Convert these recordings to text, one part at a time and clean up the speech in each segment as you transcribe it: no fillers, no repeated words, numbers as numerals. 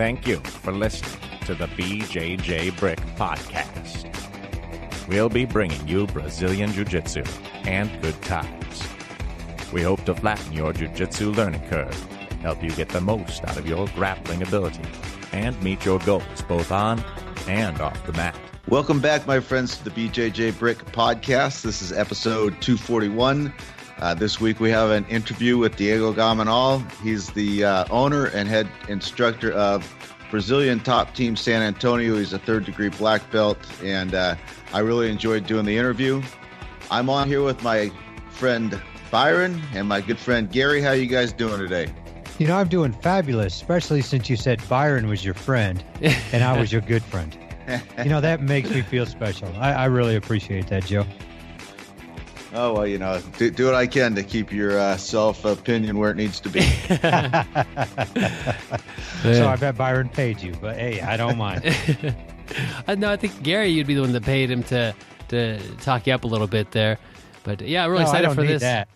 Thank you for listening to the BjjBrick Podcast. We'll be bringing you Brazilian Jiu-Jitsu and good times. We hope to flatten your Jiu-Jitsu learning curve, help you get the most out of your grappling ability, and meet your goals both on and off the mat. Welcome back, my friends, to the BjjBrick Podcast. This is episode 241. This week we have an interview with Diego Gamonal. He's the owner and head instructor of Brazilian top team San Antonio. He's a third-degree black belt, and I really enjoyed doing the interview. I'm on here with my friend Byron and my good friend Gary. How you guys doing today? You know, I'm doing fabulous, especially since you said Byron was your friend and I was your good friend. You know, that makes me feel special. I really appreciate that, Joe. Oh, well, you know, do what I can to keep your self-opinion where it needs to be. So I bet Byron paid you, but hey, I don't mind. No, I think, Gary, you'd be the one that paid him to talk you up a little bit there. But yeah, I'm really excited for this. That.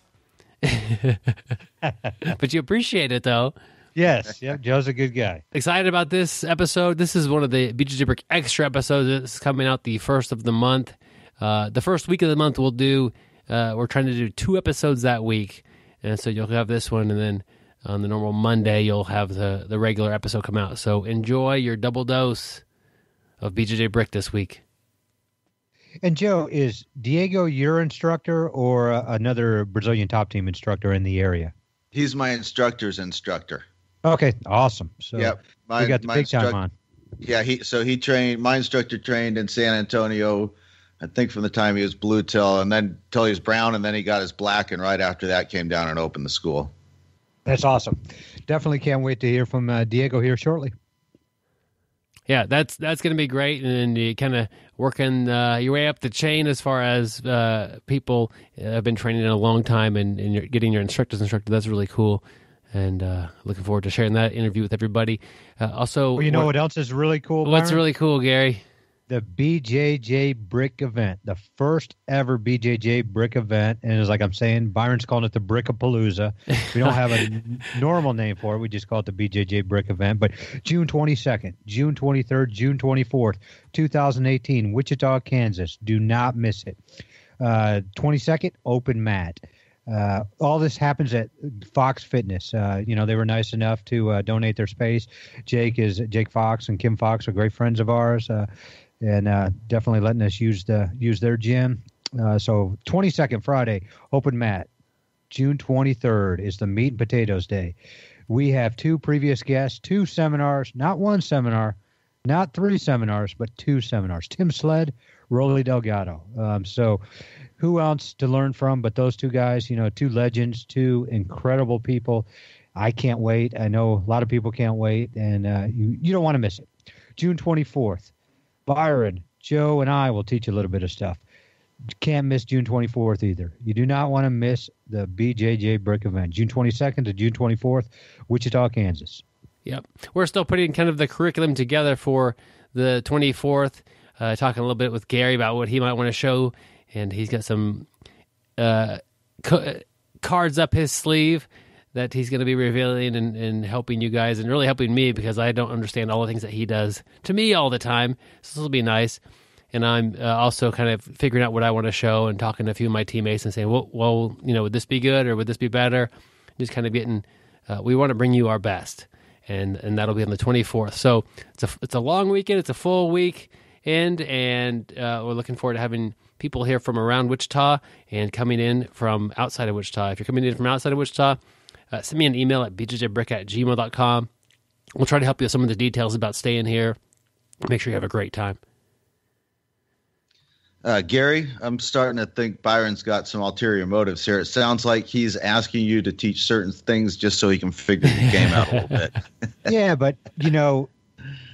But you appreciate it, though. Yes, yeah, Joe's a good guy. Excited about this episode. This is one of the BjjBrick Extra episodes. It's coming out the first of the month. The first week of the month we're trying to do 2 episodes that week. And so you'll have this one, and then on the normal Monday, you'll have the regular episode come out. So enjoy your double dose of BjjBrick this week. And Joe, is Diego your instructor or another Brazilian top team instructor in the area? He's my instructor's instructor. Okay, awesome. So yep, we got the big time on. Yeah, he trained. My instructor trained in San Antonio, I think from the time he was blue till he was brown, and then he got his black, and right after that came down and opened the school. That's awesome. Definitely can't wait to hear from Diego here shortly. Yeah, that's going to be great, and you kind of working your way up the chain as far as people have been training in a long time, and you're getting your instructors instructed. That's really cool, and looking forward to sharing that interview with everybody. Also, well, you know what else is really cool, what's Byron? really cool, Gary? The BjjBrick event, the first ever BjjBrick event. And it's like I'm saying, Byron's calling it the Brickapalooza. We don't have a normal name for it. We just call it the BjjBrick event. But June 22nd, June 23rd, June 24th, 2018, Wichita, Kansas. Do not miss it. 22nd, open mat. All this happens at Fox Fitness. They were nice enough to donate their space. Jake Fox and Kim Fox are great friends of ours. And definitely letting us use their gym. So 22nd, Friday, open mat. June 23rd is the meat and potatoes day. We have 2 previous guests, 2 seminars, not 1 seminar, not 3 seminars, but 2 seminars. Tim Sled, Rolly Delgado. So who else to learn from but those 2 guys, 2 legends, 2 incredible people. I can't wait. I know a lot of people can't wait, and you don't want to miss it. June 24th. Byron, Joe, and I will teach you a little bit of stuff. Can't miss June 24th either. You do not want to miss the BjjBrick event. June 22nd to June 24th, Wichita, Kansas. Yep. We're still putting kind of the curriculum together for the 24th, talking a little bit with Gary about what he might want to show, and he's got some cards up his sleeve that he's going to be revealing and helping you guys, and really helping me because I don't understand all the things that he does to me all the time. So this will be nice. And I'm also kind of figuring out what I want to show and talking to a few of my teammates and saying, well, would this be good or would this be better? Just kind of getting, we want to bring you our best. And that'll be on the 24th. So it's a long weekend. It's a full week end, and we're looking forward to having people here from around Wichita and coming in from outside of Wichita. If you're coming in from outside of Wichita, send me an email at bjjbrick@gmail.com. We'll try to help you with some of the details about staying here. Make sure you have a great time. Gary, I'm starting to think Byron's got some ulterior motives here. It sounds like he's asking you to teach certain things just so he can figure the game out a little bit. Yeah, but,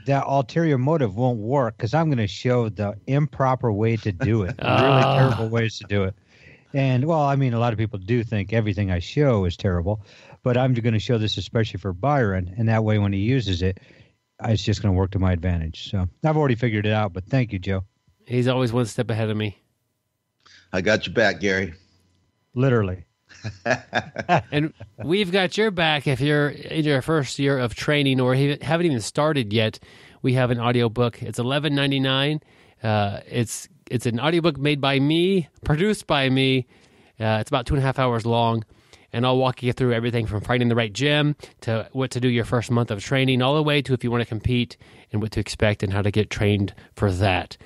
that ulterior motive won't work because I'm going to show the improper way to do it. Really terrible ways to do it. And, well, I mean, a lot of people do think everything I show is terrible, but I'm going to show this especially for Byron, and that way when he uses it, it's just going to work to my advantage. So I've already figured it out, but thank you, Joe. He's always one step ahead of me. I got your back, Gary. Literally. And we've got your back if you're in your first year of training or haven't even started yet. We have an audiobook. It's $11.99. It's an audiobook made by me, produced by me. It's about 2.5 hours long, and I'll walk you through everything from finding the right gym to what to do your first month of training, all the way to if you want to compete and what to expect and how to get trained for that.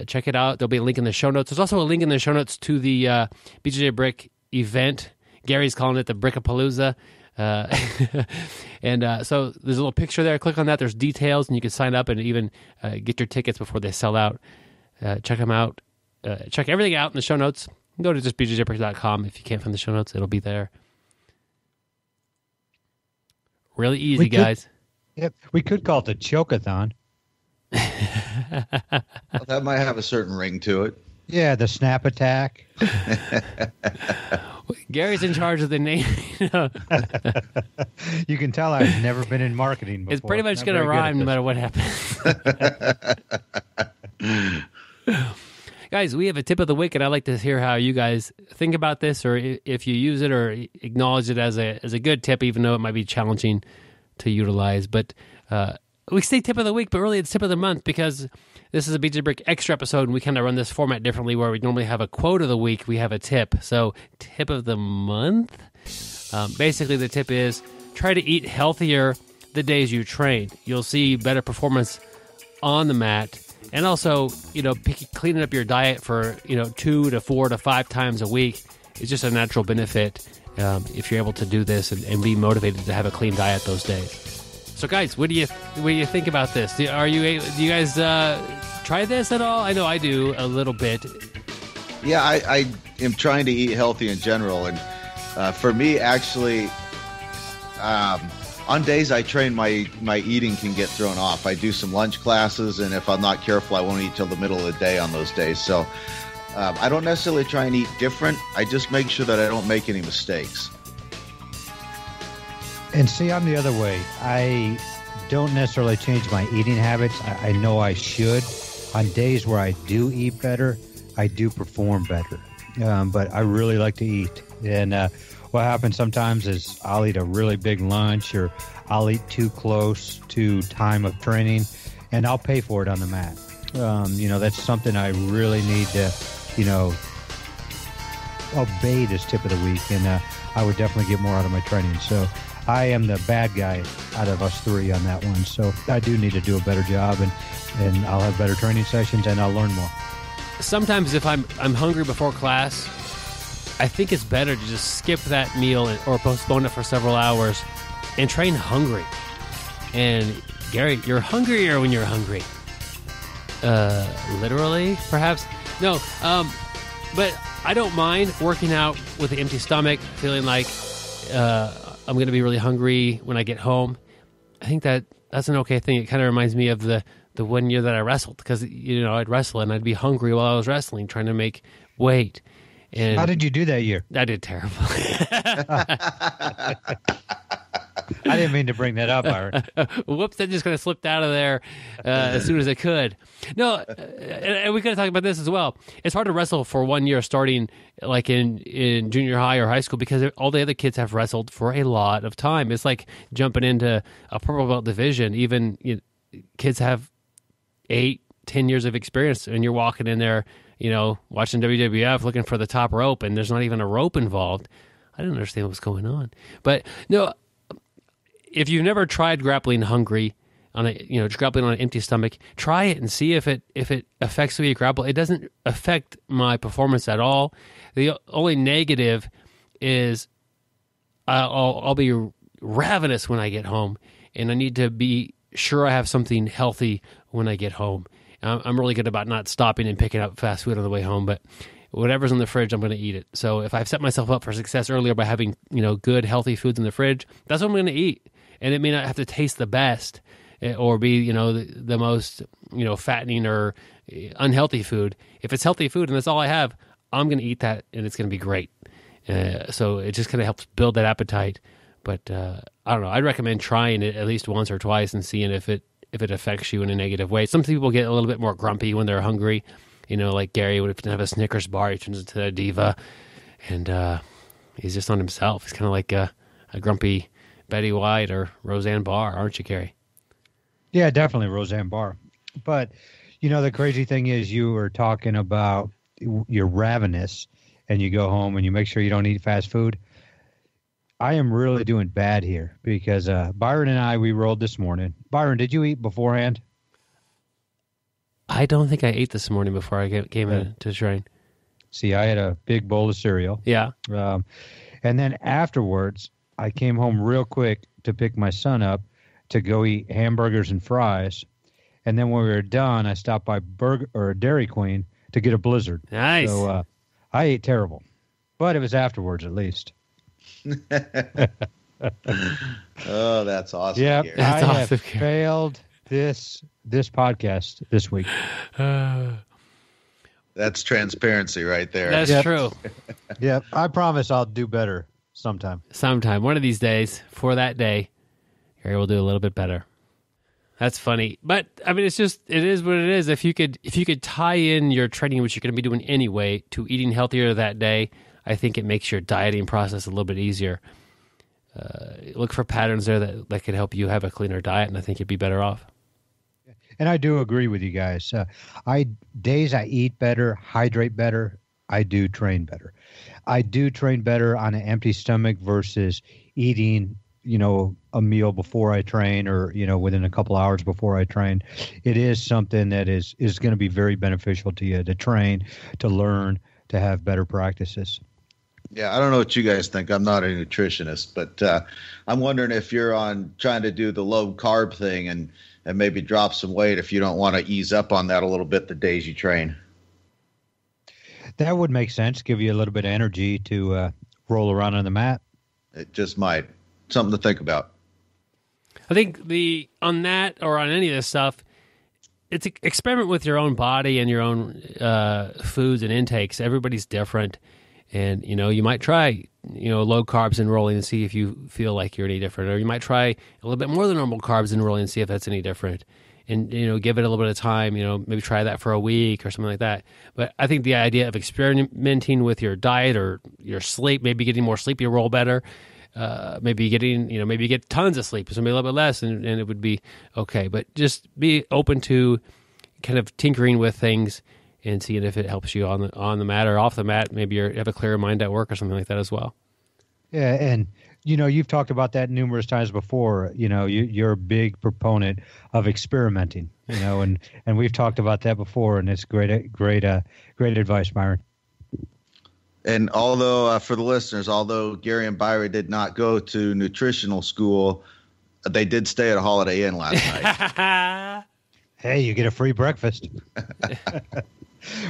Check it out. There'll be a link in the show notes. There's also a link in the show notes to the BjjBrick event. Gary's calling it the Brickapalooza. And so there's a little picture there. Click on that. There's details, and you can sign up and even get your tickets before they sell out. Check them out. Check everything out in the show notes. Go to just BjjBrick.com. If you can't find the show notes, it'll be there. Really easy, guys. Yep, we could call it the Choke-a-thon. Well, that might have a certain ring to it. Yeah, the snap attack. Gary's in charge of the name. You can tell I've never been in marketing before. It's pretty much going to rhyme no matter what happens. Guys, we have a tip of the week, and I'd like to hear how you guys think about this, or if you use it or acknowledge it as a good tip, even though it might be challenging to utilize. But we say tip of the week, but really it's tip of the month, because this is a BjjBrick Extra episode, and we kind of run this format differently, where we normally have a quote of the week, we have a tip. So tip of the month? Basically, the tip is try to eat healthier the days you train. You'll see better performance on the mat. And also, cleaning up your diet for, 2 to 4 to 5 times a week is just a natural benefit if you're able to do this and be motivated to have a clean diet those days. So, guys, what do you think about this? Do you guys try this at all? I know I do a little bit. Yeah, I am trying to eat healthy in general, and for me, actually, on days I train, my eating can get thrown off. I do some lunch classes, and if I'm not careful, I won't eat till the middle of the day on those days. So I don't necessarily try and eat different. I just make sure that I don't make any mistakes. And see, I'm the other way. I don't necessarily change my eating habits. I know I should. On days where I do eat better, I do perform better. But I really like to eat. And what happens sometimes is I'll eat a really big lunch, or I'll eat too close to time of training, and I'll pay for it on the mat. That's something I really need to, obey this tip of the week, and I would definitely get more out of my training. So I am the bad guy out of us three on that one. So I do need to do a better job, and I'll have better training sessions, and I'll learn more. Sometimes if I'm hungry before class, I think it's better to just skip that meal or postpone it for several hours and train hungry. And Gary, you're hungrier when you're hungry. Literally, perhaps? No, but I don't mind working out with an empty stomach, feeling like I'm going to be really hungry when I get home. I think that's an okay thing. It kind of reminds me of the 1 year that I wrestled, because I'd wrestle and I'd be hungry while I was wrestling, trying to make weight. And how did you do that year? I did terrible. I didn't mean to bring that up, Ira. Whoops, that just kind of slipped out of there as soon as it could. No, and we could have talked about this as well. It's hard to wrestle for 1 year starting like in junior high or high school, because all the other kids have wrestled for a lot of time. It's like jumping into a purple belt division. Even kids have 8-10 years of experience, and you're walking in there, watching WWF, looking for the top rope, and there's not even a rope involved. I didn't understand what was going on. But no, if you've never tried grappling hungry grappling on an empty stomach, try it and see if it affects the way you grapple. It doesn't affect my performance at all. The only negative is I'll be ravenous when I get home, and I need to be sure I have something healthy when I get home. I'm really good about not stopping and picking up fast food on the way home, but whatever's in the fridge, I'm going to eat it. So if I've set myself up for success earlier by having, good, healthy foods in the fridge, that's what I'm going to eat. And it may not have to taste the best or be, the most, fattening or unhealthy food. If it's healthy food and that's all I have, I'm going to eat that, and it's going to be great. So it just kind of helps build that appetite. But I don't know. I'd recommend trying it at least once or twice and seeing if it affects you in a negative way. Some people get a little bit more grumpy when they're hungry. Like Gary would have a Snickers bar, he turns into a diva. And, He's just on himself. He's kind of like a grumpy Betty White or Roseanne Barr, aren't you, Gary? Yeah, definitely Roseanne Barr. But, the crazy thing is you were talking about you're ravenous and you go home and you make sure you don't eat fast food. I am really doing bad here because Byron and I, we rolled this morning. Byron, did you eat beforehand? I don't think I ate this morning before I came in to train. See, I had a big bowl of cereal. Yeah. And then afterwards, I came home real quick to pick my son up to go eat hamburgers and fries. And then when we were done, I stopped by Dairy Queen to get a Blizzard. Nice. So I ate terrible. But it was afterwards, at least. Oh, that's awesome. Yeah, That's I awesome. have failed this podcast this week. That's transparency right there. That's true. Yeah, I promise I'll do better sometime. Sometime, one of these days, for that day, Gary will do a little bit better. That's funny, but I mean, it is what it is. If you could tie in your training, which you're going to be doing anyway, to eating healthier that day, I think it makes your dieting process a little bit easier. Look for patterns there that could help you have a cleaner diet, and I think you'd be better off. And I do agree with you guys. Days I eat better, hydrate better, I do train better. I do train better on an empty stomach versus eating, a meal before I train or, within a couple hours before I train. It is something that is going to be very beneficial to you to train, to learn, to have better practices. Yeah, I don't know what you guys think. I'm not a nutritionist, but I'm wondering if you're trying to do the low carb thing and maybe drop some weight if you don't want to ease up on that a little bit the days you train. That would make sense. Give you a little bit of energy to roll around on the mat. It just might. Something to think about. I think on that or on any of this stuff, it's experiment with your own body and your own foods and intakes. Everybody's different. And, you might try, low carbs and rolling and see if you feel like you're any different. Or you might try a little bit more than normal carbs and rolling and see if that's any different. And, give it a little bit of time, maybe try that for a week or something like that. But I think the idea of experimenting with your diet or your sleep, maybe getting more sleep, you roll better. Maybe maybe you get tons of sleep, so maybe a little bit less, and it would be okay. But just be open to kind of tinkering with things and seeing if it helps you on the mat or off the mat. Maybe you have a clearer mind at work or something like that as well. Yeah, and you've talked about that numerous times before. You're a big proponent of experimenting. And we've talked about that before, and it's great advice, Byron. And although, for the listeners, although Gary and Byron did not go to nutritional school, they did stay at a Holiday Inn last night. Hey, you get a free breakfast.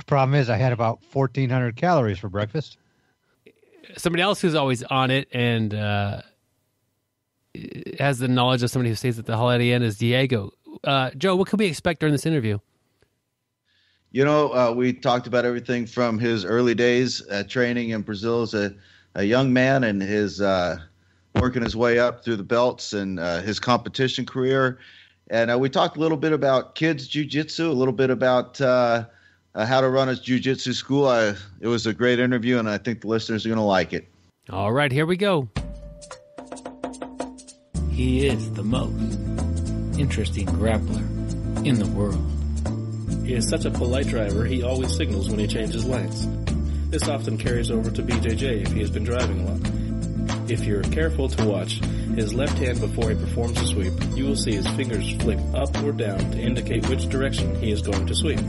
Problem is, I had about 1,400 calories for breakfast. Somebody else who's always on it and has the knowledge of somebody who stays at the Holiday Inn is Diego. Joe, what can we expect during this interview? We talked about everything from his early days training in Brazil as a young man and his working his way up through the belts and his competition career. And we talked a little bit about kids jiu-jitsu, a little bit about how to run a jiu-jitsu school. It was a great interview, and I think the listeners are going to like it. All right, here we go. He is the most interesting grappler in the world. He is such a polite driver, he always signals when he changes lanes. This often carries over to BJJ if he has been driving a lot. If you're careful to watch his left hand before he performs a sweep, you will see his fingers flick up or down to indicate which direction he is going to sweep.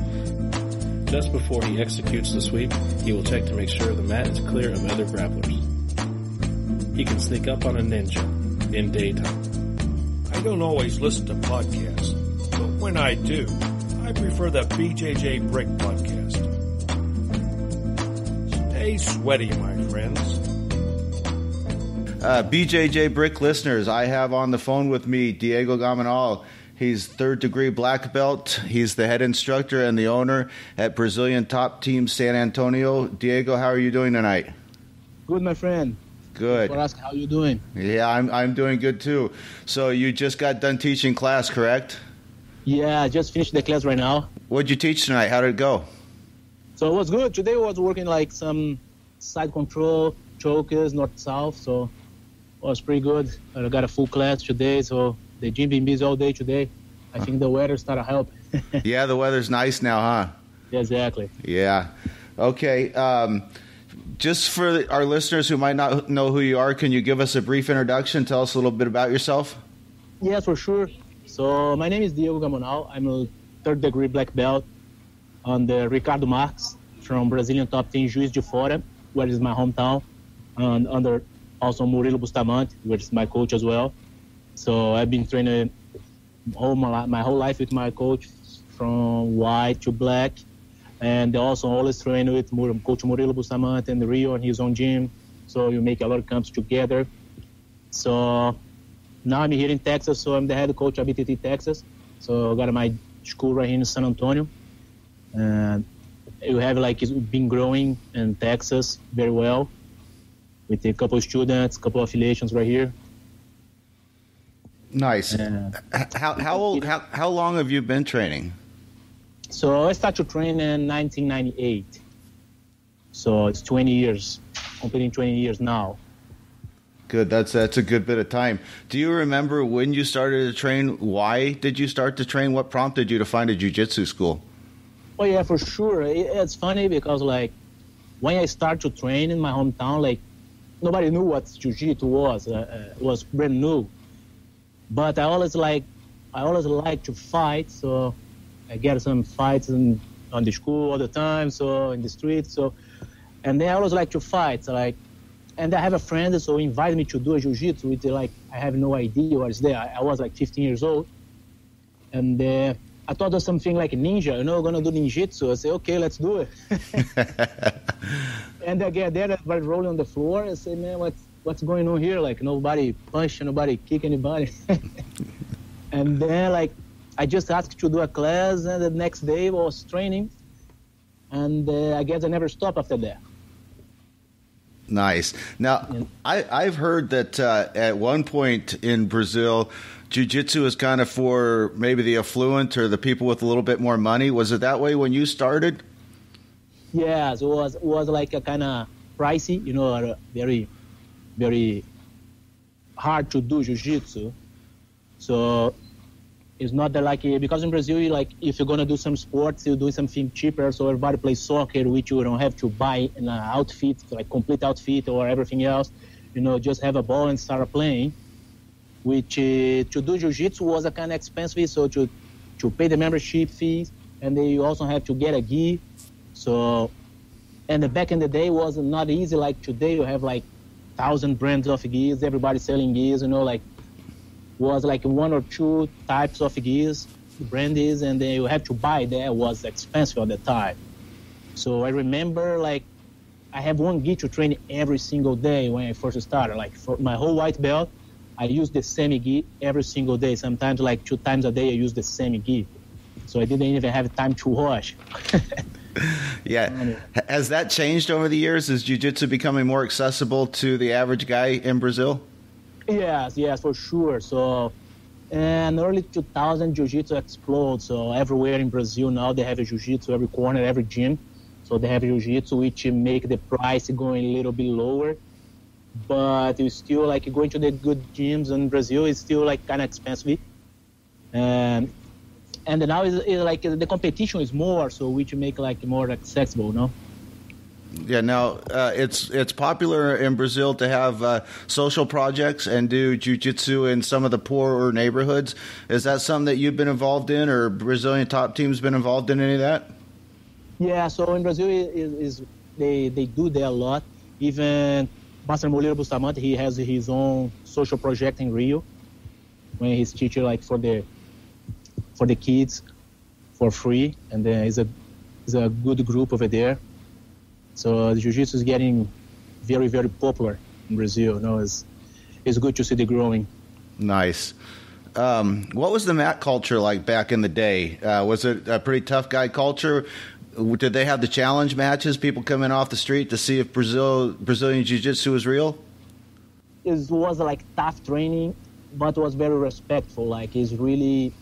Just before he executes the sweep, he will check to make sure the mat is clear of other grapplers. He can sneak up on a ninja in daytime. I don't always listen to podcasts, but when I do, I prefer the BjjBrick Podcast. Stay sweaty, my friends. BjjBrick listeners, I have on the phone with me Diego Gamonal. He's third-degree black belt. He's the head instructor and the owner at Brazilian Top Team San Antonio. Diego, how are you doing tonight? Good, my friend. Good. For us, how you doing? Yeah, I'm doing good too. So you just got done teaching class, correct? Yeah, I just finished the class right now. What'd you teach tonight? How did it go? So it was good. Today I was working like some side control, chokers, north-south, so it was pretty good. I got a full class today, so the gym been busy all day today. I think the weather started helping. Yeah, the weather's nice now, huh? Yeah, exactly. Yeah. Okay. Just for our listeners who might not know who you are, can you give us a brief introduction? Tell us a little bit about yourself. Yes, for sure. So my name is Diego Gamonal. I'm a third-degree black belt on the Ricardo Marques from Brazilian top 10 Juiz de Fora, where is my hometown, and under also Murilo Bustamante, which is my coach as well. So I've been training my whole life with my coach from white to black, and also always train with Coach Murilo Bustamante in the Rio in his own gym. So you make a lot of camps together. So now I'm here in Texas, so I'm the head coach of BTT Texas. So I got my school right here in San Antonio, and you have it's been growing in Texas very well with a couple of students, couple of affiliations right here. Nice. How long have you been training? So I started to train in 1998. So it's 20 years, completing 20 years now. Good. That's a good bit of time. Do you remember when you started to train? Why did you start to train? What prompted you to find a jiu-jitsu school? Oh, yeah, for sure. It's funny because, when I started to train in my hometown, nobody knew what jiu-jitsu was. It was brand new. But I always like to fight, so I get some fights on the school all the time, so in the street. So, and then I always like to fight. So and I have a friend, so he invited me to do a jiu-jitsu, which I have no idea what is there. I was 15 years old, and I thought it was something like ninja, gonna do ninjutsu. I said, okay, let's do it. And I get there, I started rolling on the floor. I said, man, what's going on here? Nobody punch, nobody kick anybody. And then I just asked to do a class, and the next day I was training, and I guess I never stopped after that. Nice. Now, yeah. I've heard that at one point in Brazil, jiu-jitsu is kind of for maybe the affluent or the people with a little bit more money. Was it that way when you started? Yes, it was a kind of pricey, very, very hard to do jiu-jitsu. So it's not that because in Brazil, if you're going to do some sports, you do something cheaper. So everybody plays soccer, which you don't have to buy an outfit, complete outfit or everything else. Just have a ball and start playing. Which to do jiu-jitsu was a kind of expensive, so to pay the membership fees, and then you also have to get a gi. So, and back in the day was not easy like today. You have 1,000 brands of gis, everybody selling gis, was one or two types of gis, brands, and then you have to buy. That was expensive at the time. So I remember I have one gi to train every single day when I first started. For my whole white belt, I use the same gi every single day. Sometimes 2 times a day I use the same gi. So I didn't even have time to wash. Yeah. Has that changed over the years? Is jiu-jitsu becoming more accessible to the average guy in Brazil? Yes, for sure. So in early 2000, jiu-jitsu exploded. So everywhere in Brazil now they have a jiu-jitsu, every corner, every gym. So they have jiu-jitsu, which make the price going a little bit lower. But it's still going to the good gyms in Brazil is still kind of expensive. And now is the competition is more, so which make more accessible, no? Yeah, now it's popular in Brazil to have social projects and do jiu-jitsu in some of the poorer neighborhoods. Is that something that you've been involved in, or Brazilian top teams been involved in any of that? Yeah, so in Brazil they do that a lot. Even Master Murilo Bustamante, he has his own social project in Rio, when he's teaching for the kids for free, and then it's a good group over there. So the jiu-jitsu is getting very, very popular in Brazil. It's good to see the growing. Nice. What was the mat culture like back in the day? Was it a pretty tough guy culture? Did they have the challenge matches, people coming off the street to see if Brazilian jiu-jitsu was real? It was tough training, but was very respectful. It's really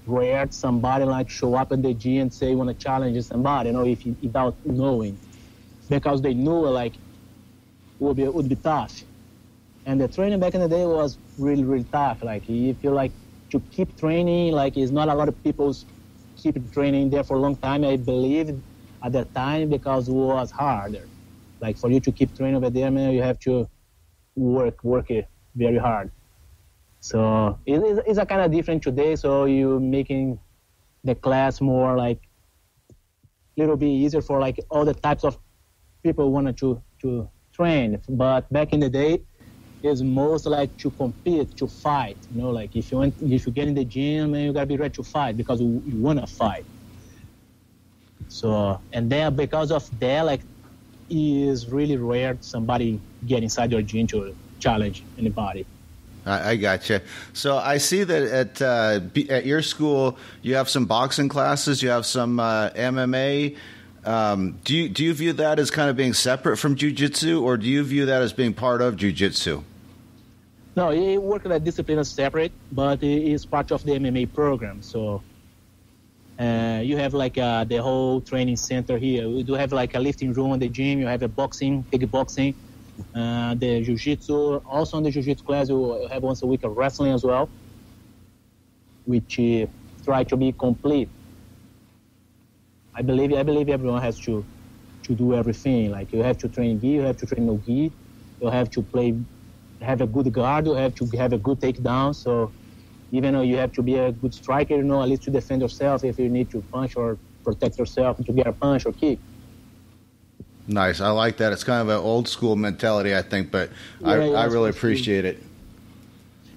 rare somebody show up at the gym and say want to challenge somebody, without knowing, because they knew would be tough. And the training back in the day was really, really tough. Like, if you like to keep training, like, it's not a lot of people keep training there for a long time, I believe, at that time, because it was harder. Like, for you to keep training over there, man, you have to work it very hard. So it's a kind of different today. So you're making the class more like a little bit easier for like all the types of people wanted to train. But back in the day, it's most like to compete, to fight. You know, like if you get in the gym, man, you gotta be ready to fight because you wanna fight. So, and then because of that, like, it is really rare somebody get inside your gym to challenge anybody. I gotcha. So I see that at your school you have some boxing classes, you have some MMA. Do you view that as kind of being separate from jiu-jitsu, or do you view that as being part of jiu-jitsu? No, it work that discipline is separate, but it is part of the MMA program. So you have like the whole training center here. We do have like a lifting room in the gym. You have a boxing, big boxing. The jiu-jitsu, also in the jiu-jitsu class, you have once a week of wrestling as well, which try to be complete. I believe everyone has to do everything. Like, you have to train gi, you have to train no gi, you have to have a good guard, you have to have a good takedown. So even though you have to be a good striker, you know, at least to defend yourself if you need to punch or protect yourself to get a punch or kick. Nice. I like that. It's kind of an old school mentality, I think, but I really appreciate it.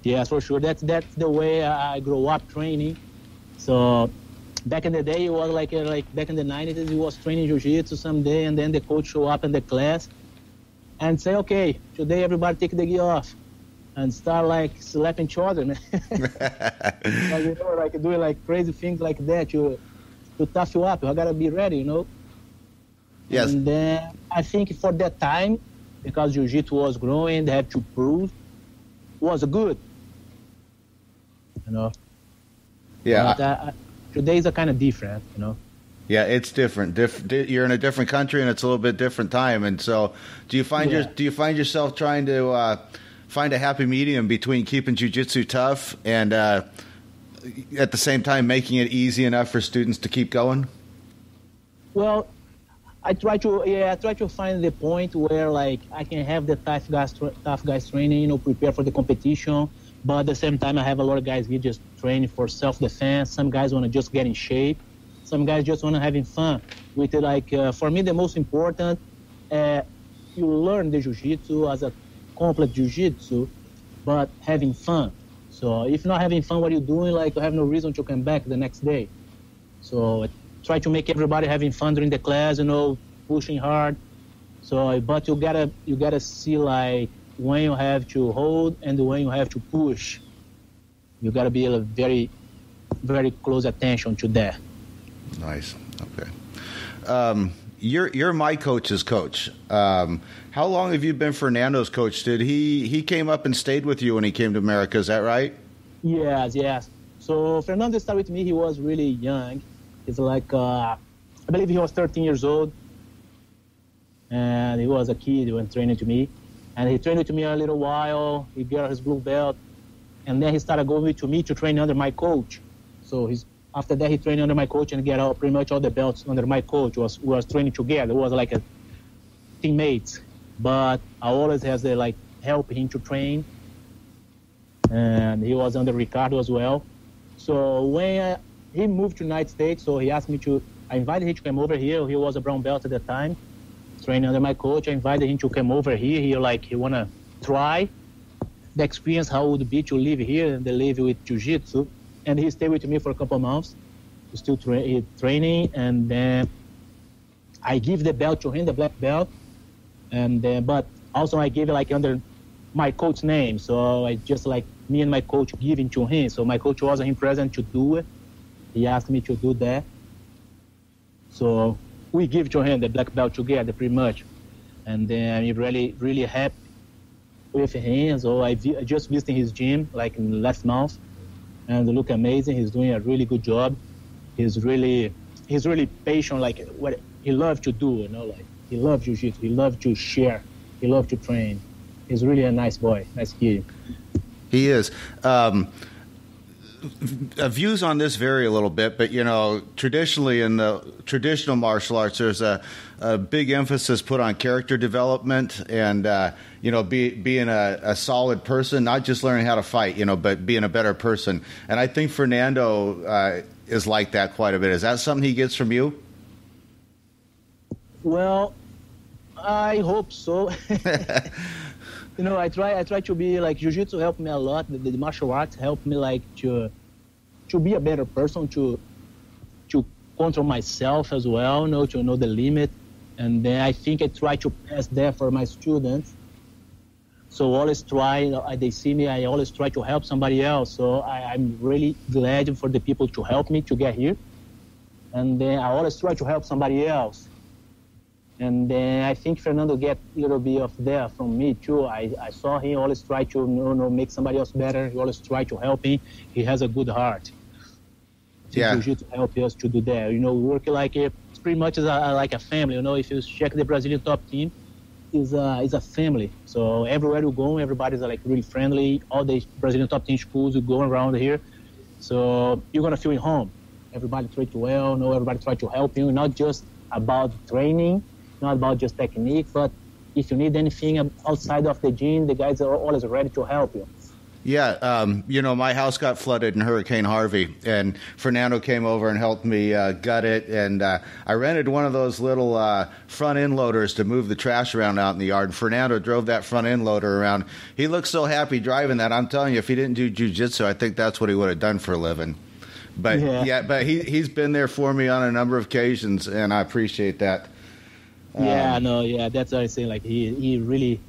Yes, for sure. That's the way I grew up training. So back in the day, it was like back in the 90s, he was training jiu-jitsu someday, and then the coach show up in the class and say, okay, today everybody take the gi off, and start like slapping each other, man. Like, you know, like doing like crazy things like that to tough you up. You gotta be ready, you know. Yes. And then I think for that time, because jiu-jitsu was growing, they had to prove was good, you know. Yeah. But, today is a kind of different, you know. Yeah, it's different. You're in a different country, and it's a little bit different time. And so, do you find yourself trying to find a happy medium between keeping jiu-jitsu tough and at the same time making it easy enough for students to keep going? Well, I try to find the point where like I can have the tough guys training, you know, prepare for the competition, but at the same time I have a lot of guys here just training for self-defense. Some guys want to just get in shape. Some guys just want to having fun with it. Like for me, the most important, you learn the jiu-jitsu as a complex jiu-jitsu, but having fun. So if not having fun, what you're doing, like you have no reason to come back the next day. So try to make everybody having fun during the class, you know, pushing hard. So, but you gotta see like when you have to hold and when you have to push. You gotta be a very, very close attention to that. Nice. Okay. You're my coach's coach. How long have you been Fernando's coach? Did he came up and stayed with you when he came to America? Is that right? Yes. So Fernando started with me. He was really young. He's like, I believe he was 13 years old, and he was a kid when training to me. And he trained to me a little while. He got his blue belt, and then he started going to me to train under my coach. So after that, he trained under my coach and got pretty much all the belts under my coach. We was training together. It was like a teammates, but I always has to like help him to train. And he was under Ricardo as well. So when he moved to the United States, so he asked me I invited him to come over here. He was a brown belt at the time, training under my coach. I invited him to come over here. He want to try the experience, how it would be to live here and live with jiu-jitsu. And he stayed with me for a couple of months, still training. And then I give the belt to him, the black belt. And then, but also I gave it like under my coach's name. So I just like me and my coach giving to him. So my coach wasn't present to do it. He asked me to do that. So we give to him the black belt together pretty much. And then I'm really, really happy with him. So I just visited his gym like in last month, and look amazing. He's doing a really good job. He's really patient, like what he loves to do, you know, like he loves jiu-jitsu. He loves to share He loves to train. He's really a nice boy, nice kid. He is. Views on this vary a little bit, but traditionally in the traditional martial arts, there's a big emphasis put on character development and being a solid person, not just learning how to fight, but being a better person. And I think Fernando is like that quite a bit. Is that something he gets from you? Well, I hope so. I try to be like jiu-jitsu helped me a lot. The martial arts helped me like to be a better person, to control myself as well, to know the limit. And then I think I try to pass that for my students. So always try, they see me, I always try to help somebody else. So I'm really glad for the people to help me to get here. And then I always try to help somebody else. And then I think Fernando get a little bit of that from me too. I saw him always try to make somebody else better. He always try to help him. He has a good heart. Yeah. To help us to do that. Work like it's pretty much like a family. If you check the Brazilian top team, is a family. So everywhere you go, everybody's like really friendly. All the Brazilian top team schools you go around here, so you're gonna feel at home. Everybody treat you well. Everybody try to help you. Not just about training, not about just technique, but if you need anything outside of the gym, the guys are always ready to help you. Yeah, my house got flooded in Hurricane Harvey, and Fernando came over and helped me gut it, and I rented one of those little front end loaders to move the trash around out in the yard. Fernando drove that front end loader around. He looked so happy driving that. I'm telling you, if he didn't do jiu-jitsu, I think that's what he would have done for a living. But but he's been there for me on a number of occasions, and I appreciate that. That's what I say. Like he really,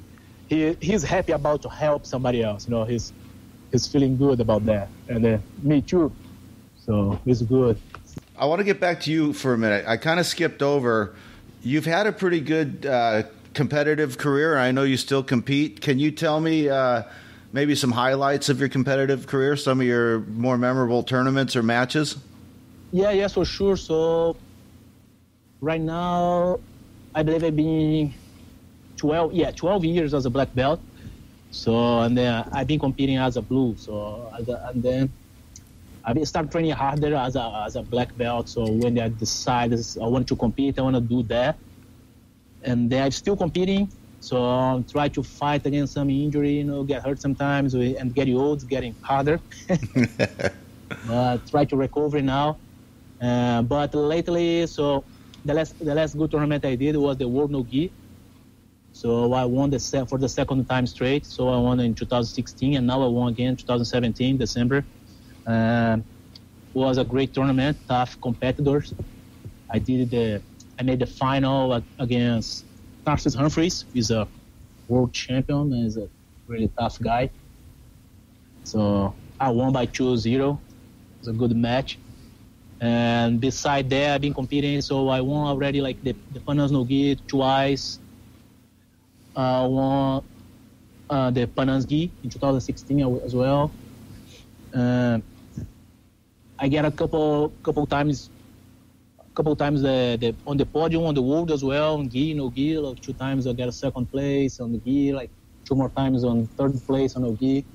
he's happy about to help somebody else. He's feeling good about that, and me too. So it's good. I want to get back to you for a minute. I kind of skipped over. You've had a pretty good competitive career. I know you still compete. Can you tell me maybe some highlights of your competitive career, some of your more memorable tournaments or matches? Yeah, for sure. So right now, I believe I've been 12 years as a black belt. So, and then I've been competing as a blue. So, and then I started training harder as a black belt. So when I decided I want to compete, I want to do that. And then I'm still competing. So I try to fight against some injury, get hurt sometimes, and getting old, it's getting harder. Try to recover now. But lately, so the last good tournament I did was the World No Gi. So I won for the second time straight. So I won in 2016, and now I won again in 2017, December. Was a great tournament, tough competitors. I made the final against Narcissus Humphreys. He's a world champion and he's a really tough guy. So I won by 2-0. It was a good match. And beside that, I've been competing. So I won already like the Panas No Gi twice. I won the Panas Gi in 2016 as well. I get a couple times on the podium on the world as well, on gi, no gi. Like 2 times I got a second place on the gi, like 2 more times on third place on the gi.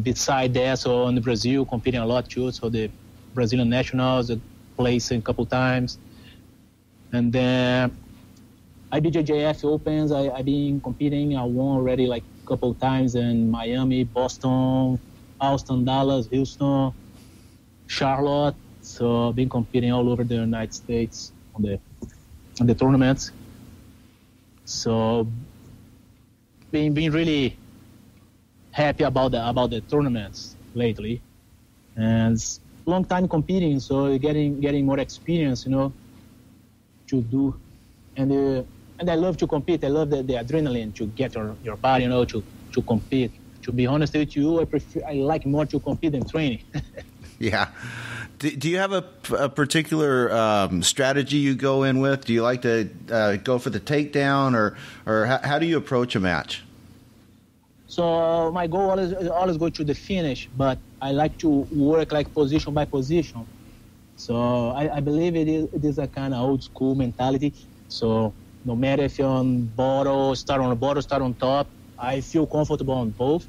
Beside that, so in the Brazil, competing a lot too. So the Brazilian nationals, I placed a couple times. And then IBJJF Opens, I've been competing. I won already like a couple times in Miami, Boston, Austin, Dallas, Houston, Charlotte. So I've been competing all over the United States on the tournaments. So been really happy about the tournaments lately, and long time competing. So getting more experience, to do, and I love to compete. I love the adrenaline to get your body, to compete. To be honest with you, I like more to compete than training. Yeah. Do you have a particular strategy you go in with? Do you like to go for the takedown, or how do you approach a match? So my goal is always go to the finish, but I like to work like position by position. So I believe it is a kind of old school mentality. So No matter if you're on bottle, start on the bottle, start on top. I feel comfortable on both.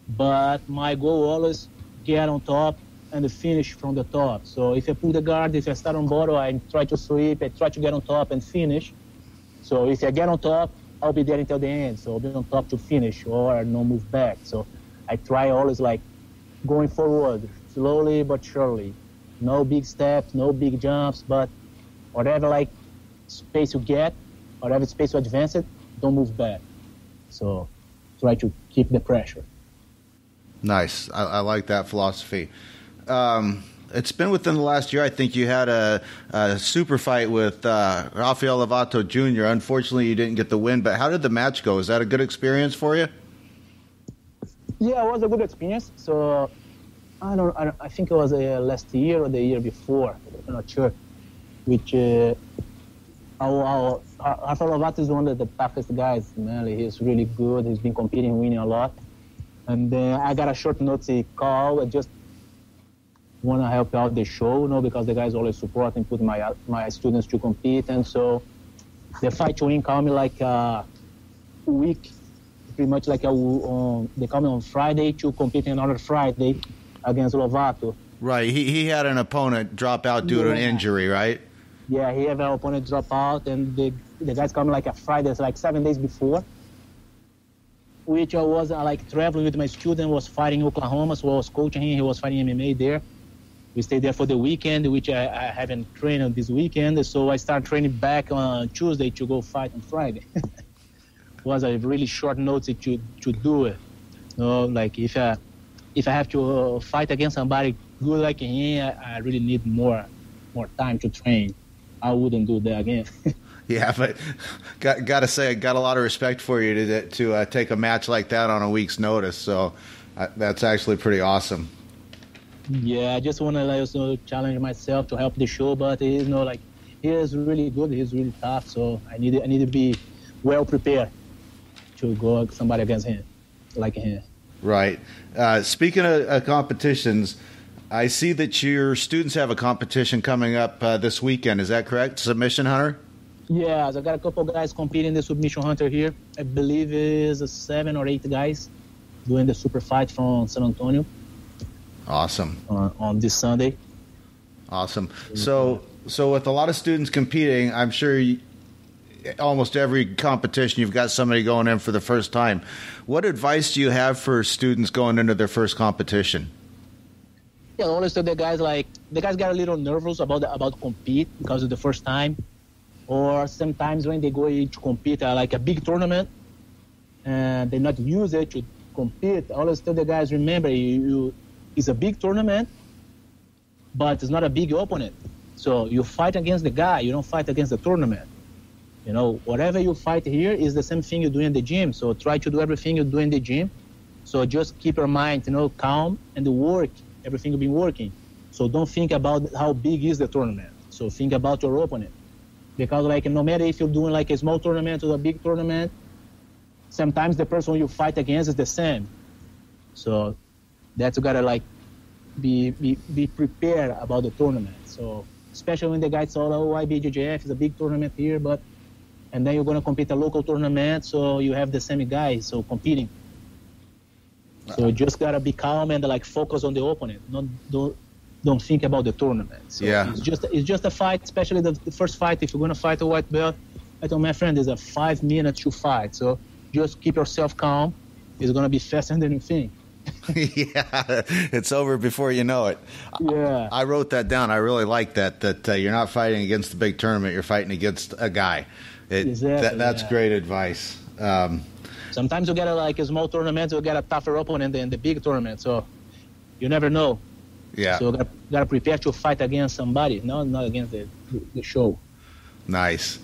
But my goal always get on top and finish from the top. So if I pull the guard, if I start on bottle, I try to sweep, I try to get on top and finish. So if I get on top, I'll be there until the end. So I'll be on top to finish or no move back. So I try always like going forward, slowly but surely. No big steps, no big jumps, but whatever like space you get, whatever space you advance it, don't move back. So try to keep the pressure. Nice. I like that philosophy. It's been within the last year. I think you had a super fight with Rafael Lovato Jr. Unfortunately, you didn't get the win, but how did the match go? Is that a good experience for you? Yeah, it was a good experience. So I think it was last year or the year before. I'm not sure. Which Rafael Lovato is one of the toughest guys, man. He's really good. He's been competing, winning a lot. And then I got a short notice call. I just want to help out the show, because the guys always support and put my students to compete. And so the fight to win called me like a week, pretty much like they called me on Friday to compete another Friday against Lovato. Right. He had an opponent drop out due to an injury, right? Yeah, he had an opponent drop out, and the guys called me like a Friday, so like 7 days before. Which I was like traveling with my student, was fighting in Oklahoma, so I was coaching him. He was fighting MMA there. We stayed there for the weekend, which I haven't trained on this weekend. So I started training back on Tuesday to go fight on Friday. It was a really short notice to do it. Like if I have to fight against somebody good like him, I really need more time to train. I wouldn't do that again. Yeah, but got to say, I got a lot of respect for you to take a match like that on a week's notice. So that's actually pretty awesome. Yeah, I just want to also challenge myself to help the show, but he is really good. He's really tough. So I need to be well prepared to go somebody against him, like him. Right. Speaking of competitions, I see that your students have a competition coming up this weekend. Is that correct? Submission Hunter? Yeah, I got a couple guys competing in the Submission Hunter here. I believe it's 7 or 8 guys doing the super fight from San Antonio. Awesome. On this Sunday. Awesome. So with a lot of students competing, I'm sure almost every competition you've got somebody going in for the first time. What advice do you have for students going into their first competition? Yeah, honestly, the guys got a little nervous about compete because of the first time. Or sometimes when they go to compete like a big tournament and they not use it to compete, I always tell the guys, remember, it's a big tournament, but it's not a big opponent. So you fight against the guy, you don't fight against the tournament. Whatever you fight here is the same thing you do in the gym. So try to do everything you do in the gym. So just keep your mind, calm and work everything you've been working. So don't think about how big is the tournament. So think about your opponent. Because no matter if you're doing like a small tournament or a big tournament, sometimes the person you fight against is the same. So that's you gotta be prepared about the tournament. So especially when the guys say, IBJJF is a big tournament here, and then you're gonna compete a local tournament, so you have the same guys so competing. So you just gotta be calm and focus on the opponent. Don't think about the tournament. So yeah. It's just a fight, especially the first fight. If you're going to fight a white belt, I told my friend, there's a 5 minutes to fight. So just keep yourself calm. It's going to be faster than you think. Yeah, it's over before you know it. Yeah. I wrote that down. I really like that you're not fighting against the big tournament. You're fighting against a guy. Exactly, that's great advice. Sometimes you get a small tournament, you get a tougher opponent than the big tournament. So you never know. Yeah. So gotta prepare to fight against somebody, not against the show. Nice.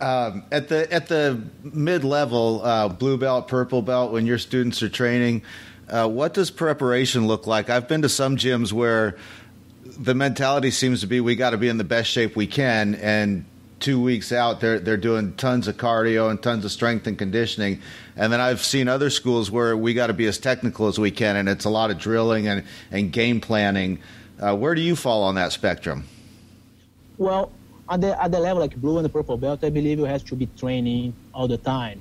At the mid-level, blue belt, purple belt, when your students are training, what does preparation look like? I've been to some gyms where the mentality seems to be we got to be in the best shape we can, and 2 weeks out they're doing tons of cardio and tons of strength and conditioning. And then I've seen other schools where we got to be as technical as we can, and it's a lot of drilling and game planning. Where do you fall on that spectrum? Well, at the level like blue and the purple belt, I believe you have to be training all the time.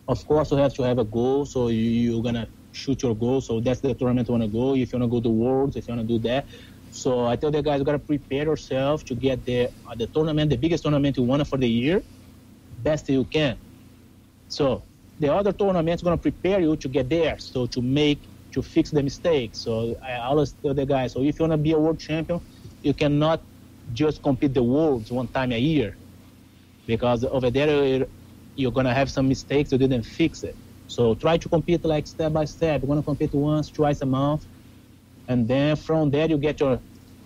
Of course, you have to have a goal, so you're gonna shoot your goal. So that's the tournament you wanna go. If you wanna go to Worlds, if you wanna do that. So I tell the guys, you gotta prepare yourself to get the tournament, the biggest tournament you want for the year, best you can. So the other tournament's gonna prepare you to get there. So to fix the mistakes. So I always tell the guys, so if you wanna be a world champion, you cannot just compete the Worlds one time a year, because over there you're gonna have some mistakes you didn't fix it. So try to compete like step by step. You're gonna compete once, twice a month, and then from there you get your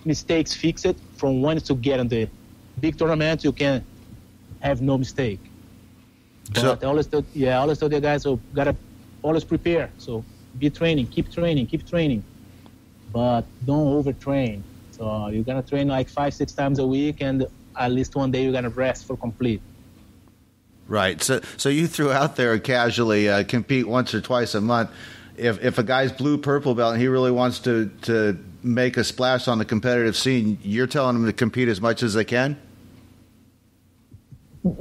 mistakes fixed. From once to get in the big tournament, you can have no mistake. But I always tell the guys, so gotta always prepare. So be training, keep training, but don't overtrain. So you're gonna train like 5-6 times a week, and at least one day you're gonna rest for complete. Right. So you threw out there casually compete once or twice a month. If a guy's blue purple belt and he really wants to make a splash on the competitive scene, you're telling him to compete as much as they can?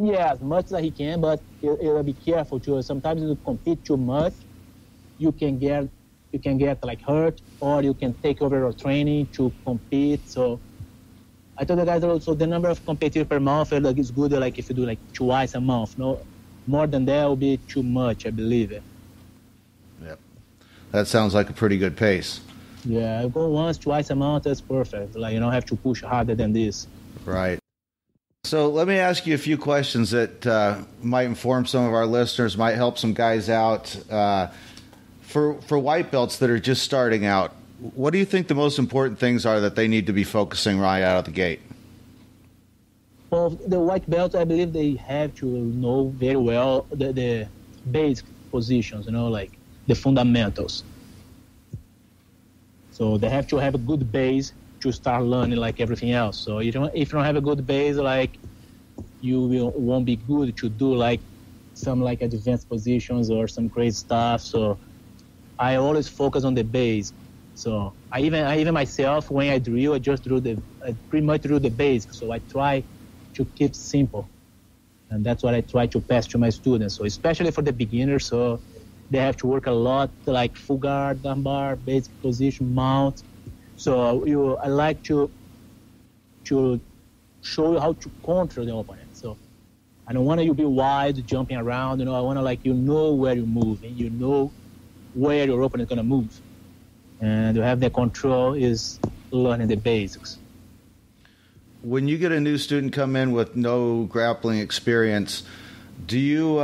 Yeah, as much as he can, but you'll be careful too. Sometimes if you compete too much, you can get like hurt, or you can take over your training to compete. So I told the guys also the number of competitors per month is good. Like if you do like twice a month, no more than that will be too much, I believe it. Yep, that sounds like a pretty good pace. Yeah, I go once, twice a month. That's perfect. Like you don't have to push harder than this. Right. So let me ask you a few questions that might inform some of our listeners, might help some guys out. For white belts that are just starting out, what do you think the most important things are that they need to be focusing right out of the gate? Well, the white belts, I believe they have to know very well the basic positions, like the fundamentals. So they have to have a good base to start learning like everything else. So if you don't have a good base, like you won't be good to do like some like advanced positions or some crazy stuff. So I always focus on the base. So I even myself, when I drill, I pretty much drill the basics. So I try to keep simple, and that's what I try to pass to my students. So especially for the beginners, so they have to work a lot, like full guard, armbar, basic position, mount. So I like to show you how to control the opponent. So I don't want you to be wide, jumping around. I want to where you're moving, where your opponent is going to move. And to have the control is learning the basics. When you get a new student come in with no grappling experience, do you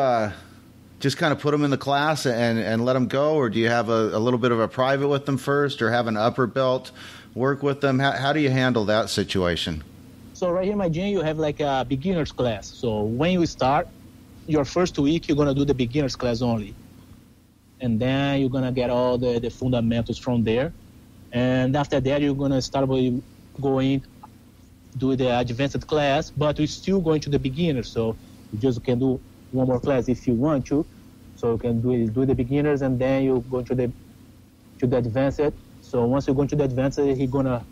just kind of put them in the class and let them go, or do you have a little bit of a private with them first, or have an upper belt work with them? How do you handle that situation? So right here in my gym, you have like a beginner's class. So when you start, your first week, you're going to do the beginner's class only. And then you're going to get all the fundamentals from there. And after that, you're going to start by do the advanced class, but we're still going to the beginners. So you just can do one more class if you want to. So you can do the beginners, and then you go to the advanced. So once you go to the advanced, he's going to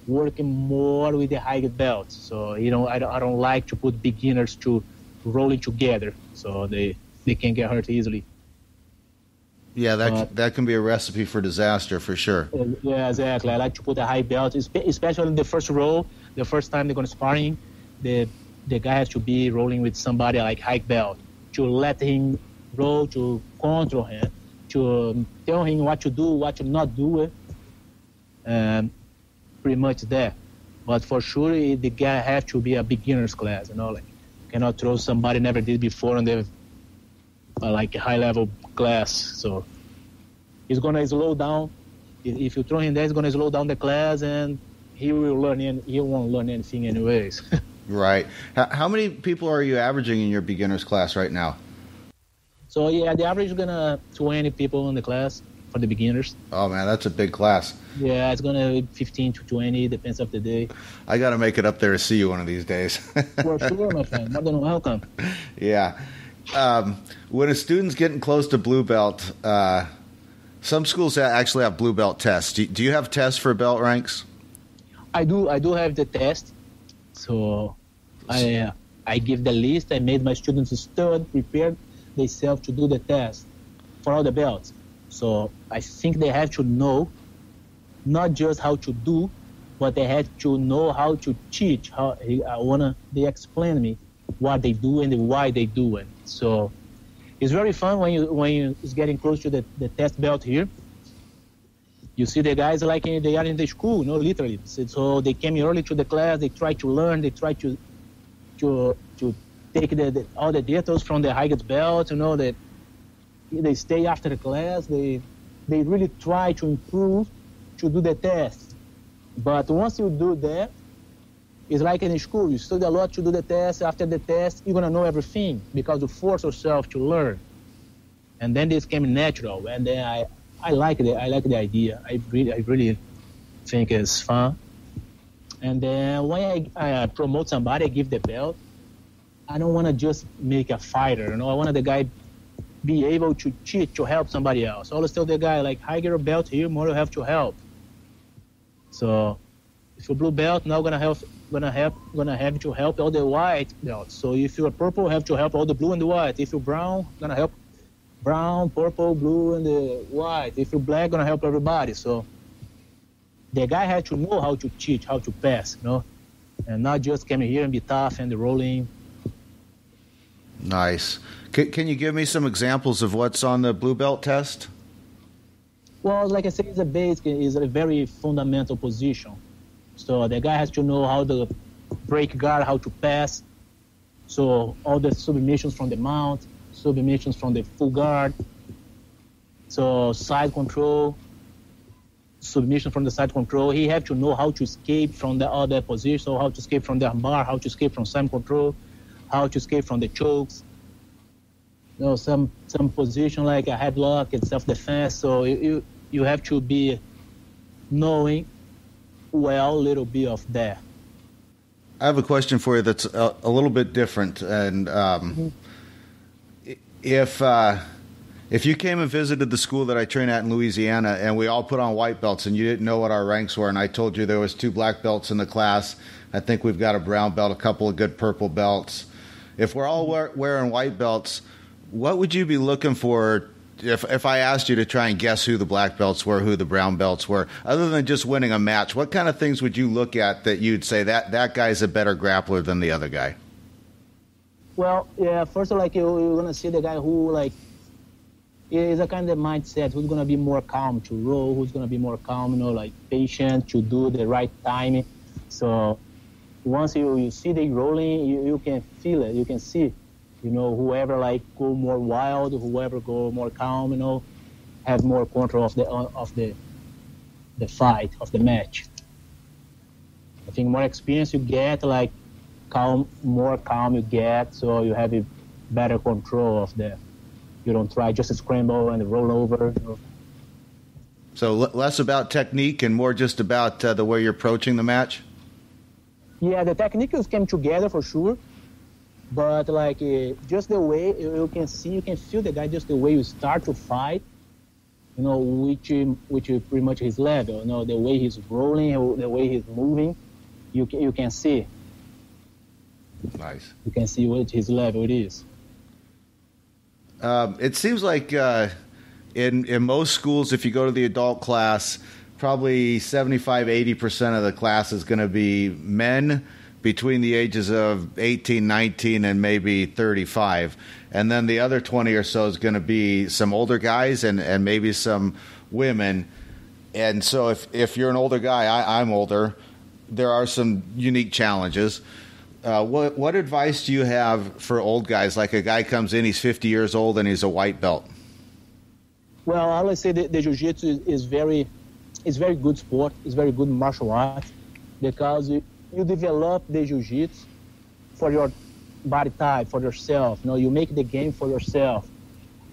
work more with the high belt. So I don't like to put beginners to rolling together, so they can get hurt easily. Yeah, that can be a recipe for disaster for sure. Yeah, exactly. I like to put a high belt, especially in the first roll. The first time they're going to sparring, the guy has to be rolling with somebody like high belt to let him roll, to control him, to tell him what to do, what to not do. Pretty much that. But for sure, the guy has to be a beginner's class. Cannot throw somebody never did before on the like a high level class. So he's gonna slow down. If you throw him there, he's gonna slow down the class, and he won't learn anything anyways. Right. How many people are you averaging in your beginner's class right now? So yeah, the average is gonna 20 people in the class for the beginners. Oh man, that's a big class. Yeah, it's gonna be 15 to 20, depends of the day. I got to make it up there to see you one of these days. For sure, my friend. More than welcome. Yeah. When a student's getting close to blue belt, some schools actually have blue belt tests. Do you have tests for belt ranks? I do have the test. So I give the list. I made my students study, prepare themselves to do the test for all the belts. So I think they have to know not just how to do, but they have to know how to teach. They explain me what they do and why they do it. So it's very fun when you is getting close to the test belt here. You see the guys like they are in the school, literally. So they came early to the class. They try to learn. They try to take all the details from the highest belt. That they stay after the class. They really try to improve to do the test. But once you do that, it's like in school. You study a lot to do the test. After the test, you're gonna know everything because you force yourself to learn. And then this came natural. And then I like it. I like the idea. I really think it's fun. And then when I promote somebody, I give the belt. I don't want to just make a fighter. I want the guy be able to cheat to help somebody else. I always tell the guy like, I get a belt here, more you have to help. So if you're blue belt, now gonna have to help all the white belts. So if you're purple, you have to help all the blue and the white. If you're brown, gonna help brown, purple, blue, and the white. If you're black, gonna help everybody. So the guy has to know how to teach, how to pass, and not just come here and be tough and rolling. Nice. Can you give me some examples of what's on the blue belt test? Well, like I said, it's a very fundamental position. So the guy has to know how to break guard, how to pass. So all the submissions from the mount, submissions from the full guard. So side control, submission from the side control. He have to know how to escape from the other position, so how to escape from the armbar, how to escape from side control, how to escape from the chokes. Some position like a headlock and self-defense. So you have to be knowing well a little bit of that. I have a question for you that's a little bit different. And if you came and visited the school that I train at in Louisiana and we all put on white belts and you didn't know what our ranks were, and I told you there was 2 black belts in the class, I think we've got a brown belt, a couple of good purple belts. If we're all wearing white belts, what would you be looking for if I asked you to try and guess who the black belts were, who the brown belts were, other than just winning a match? What kind of things would you look at that you'd say that guy's a better grappler than the other guy? Well, yeah, first you're going to see the guy who is a kind of mindset, who's going to be more calm to roll, who's going to be more calm, patient to do the right timing. So once you see the rolling, you can feel it, you can see, whoever go more wild, whoever go more calm, have more control of the fight, of the match. I think more experience you get, more calm you get, so you have a better control of the. You don't try just to scramble and roll over. So less about technique and more just about the way you're approaching the match? Yeah, the techniques came together for sure. But just the way you can feel the guy, just the way you start to fight, which is pretty much his level. The way he's rolling, the way he's moving, you can see. Nice. You can see what his level it is. It seems like in most schools, if you go to the adult class, probably 75-80% of the class is going to be men between the ages of 18, 19, and maybe 35. And then the other 20 or so is going to be some older guys and maybe some women. And so if you're an older guy, I'm older, there are some unique challenges. What advice do you have for old guys? Like a guy comes in, he's 50 years old, and he's a white belt. Well, I would say the jiu-jitsu is very good sport. It's very good martial art because you develop the jiu-jitsu for your body type, for yourself. You make the game for yourself.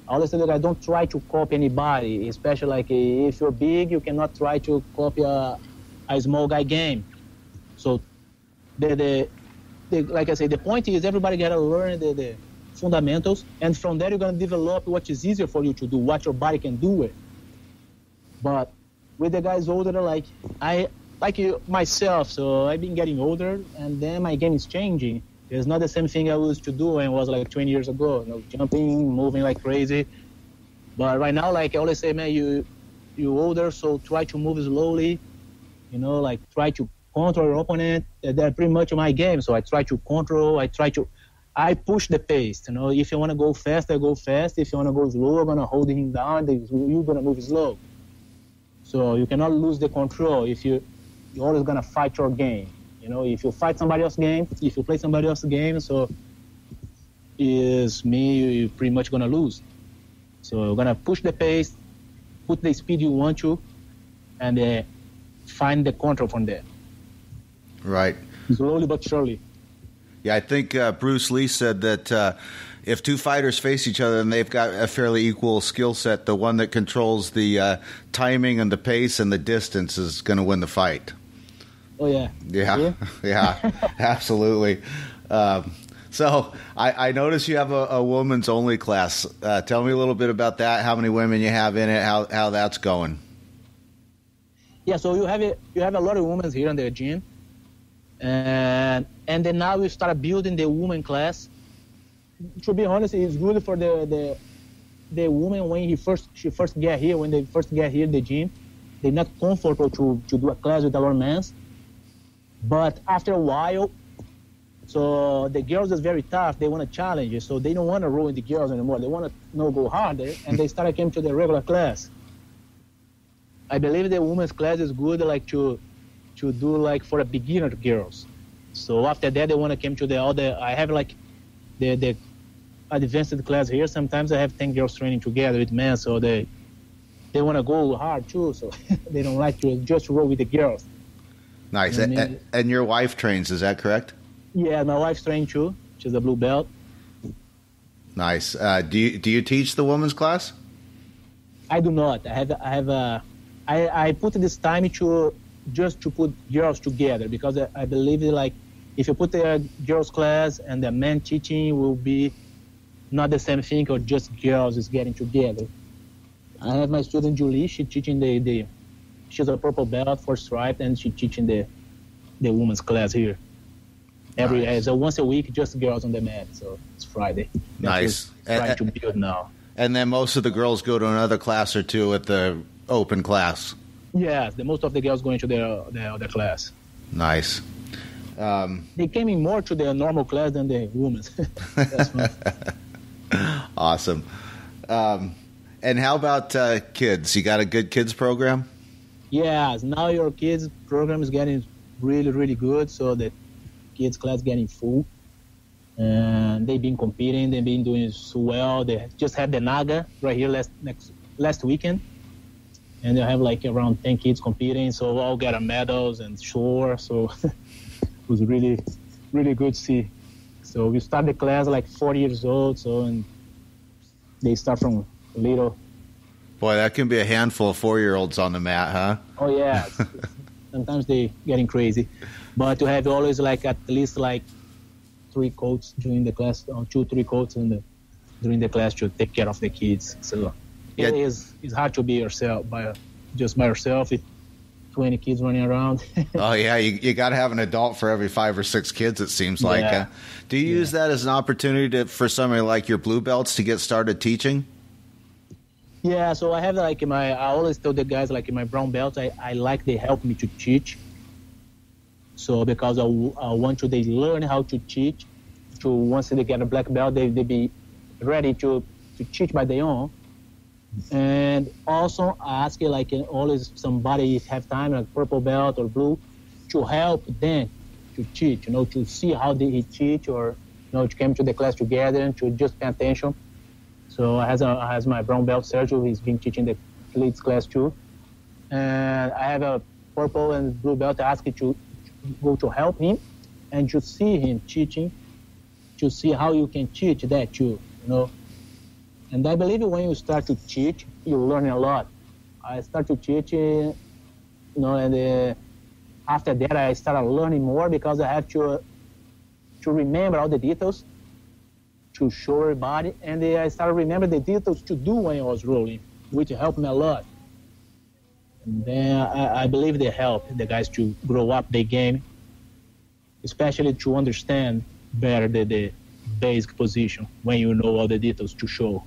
I always say that I don't try to copy anybody, especially if you're big, you cannot try to copy a small guy game. So like I say, the point is everybody got to learn the fundamentals, and from there you're going to develop what is easier for you to do, what your body can do with. But with the guys older, myself, so I've been getting older, and then my game is changing. It's not the same thing I used to do when it was like 20 years ago. You know, jumping, moving like crazy. But right now, like I always say, man, you older, so try to move slowly. You know, like try to control your opponent. They're pretty much my game. So I try to control. I push the pace. You know, if you want to go fast, I go fast. If you want to go slow, I'm gonna hold him down. You're gonna move slow. So you cannot lose the control. If you're always gonna fight your game. You know, if you fight somebody else's game, if you play somebody else's game, so you're pretty much gonna lose. So you're gonna push the pace, put the speed you want to, and find the control from there. Right. Slowly but surely. Yeah, I think Bruce Lee said that if two fighters face each other and they've got a fairly equal skill set, the one that controls the timing and the pace and the distance is going to win the fight. Oh, yeah. Yeah, absolutely. So I notice you have a women's only class. Tell me a little bit about that, how many women you have in it, how that's going. Yeah, so you have a lot of women here in the gym. And then now we start building the women class. To be honest, it's good for the woman when she first get here, when they first get here in the gym. They're not comfortable to do a class with our men. But after a while, so the girls is very tough. They want to challenge you, so they don't want to ruin the girls anymore. They want to go harder, and they started coming to the regular class. I believe the women's class is good, like to do like for a beginner girls. So after that, they want to come to the other. I have like the advanced class here. Sometimes I have 10 girls training together with men, so they want to go hard too. So they don't like to just roll with the girls. Nice. And your wife trains, is that correct? Yeah, my wife's trained too. She's a blue belt. Nice. Do you teach the women's class? I do not. I put this time to put girls together, because I believe like if you put the girls class and the men teaching will be not the same thing, or just girls is getting together. I have my student Julie. She's teaching she's a purple belt for stripe, and she's teaching the women's class here. So once a week, just girls on the mat. So it's Friday. Nice. Trying to build now. And then most of the girls go to another class or two at the open class. Yes, most of the girls going to the other class. Nice. They came in more to the normal class than the women's. Awesome. And how about kids? You got a good kids program? Yes, now your kids program is getting really, really good. So the kids class getting full. And they've been competing. They've been doing so well. They just had the Naga right here last weekend. And they have like around 10 kids competing. So all got medals and sure. So it was really, really good to see. So we start the class like 40 years old. So and they start from little. Boy, that can be a handful of 4-year-olds on the mat, huh? Oh, yeah. Sometimes they getting crazy. But to have always like at least like 3 coaches during the class, 2-3 coaches during the class to take care of the kids. So yeah, it's hard to be yourself by yourself with 20 kids running around. Oh yeah, you got to have an adult for every 5 or 6 kids, it seems like. Yeah. Do you use that as an opportunity for somebody like your blue belts to get started teaching? Yeah, so I have like I always tell the guys like in my brown belts, I like they help me to teach. So because I want they learn how to teach. To once they get a black belt, they be ready to teach by their own. And also I ask like always somebody if have time like purple belt or blue to help them to teach. To see how they teach, or to come to the class together and to just pay attention. So I has my brown belt Sergio. He's been teaching the leads class too. And I have a purple and blue belt. I ask you to go to help him and to see him teaching, to see how you can teach that too, And I believe when you start to teach, you learn a lot. I start to teach, and after that I started learning more because I have to remember all the details, to show everybody, and I started remembering the details to do when I was rolling, which helped me a lot. And then I believe they help the guys to grow up their game, especially to understand better the basic position when you know all the details to show.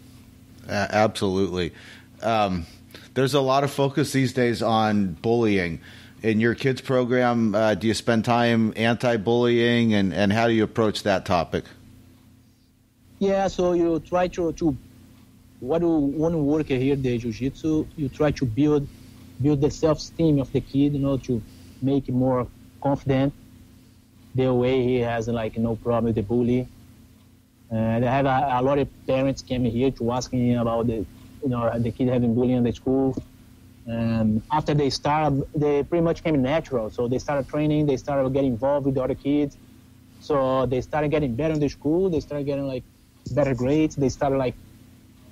Absolutely. There's a lot of focus these days on bullying. In your kids program, do you spend time anti-bullying, and how do you approach that topic? Yeah, so you try to what you want to work here, the jiu-jitsu, you try to build the self-esteem of the kid, to make it more confident. The way he has like no problem with the bully. And I have a lot of parents came here to ask me about the kid having bullying in the school. And after they pretty much came natural. So they started training, they started getting involved with the other kids. So they started getting better in the school, they started getting like better grades, they started like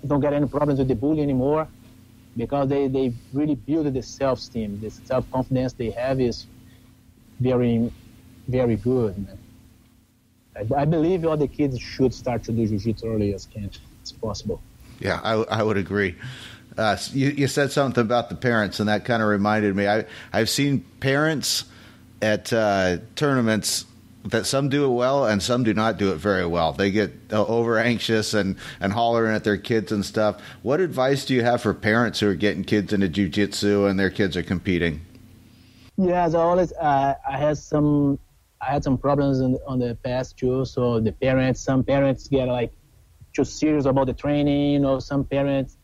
don't get any problems with the bully anymore because they really build the self-esteem. The self-confidence they have is very, very good, man. I believe all the kids should start to do jiu-jitsu early as possible. Yeah, I would agree. You said something about the parents, and that kind of reminded me. I've seen parents at tournaments that some do it well and some do not do it very well. They get over anxious and hollering at their kids and stuff. What advice do you have for parents who are getting kids into jiu-jitsu and their kids are competing? Yeah, as always, I had some problems on the past too. So some parents get like too serious about the training. Some parents,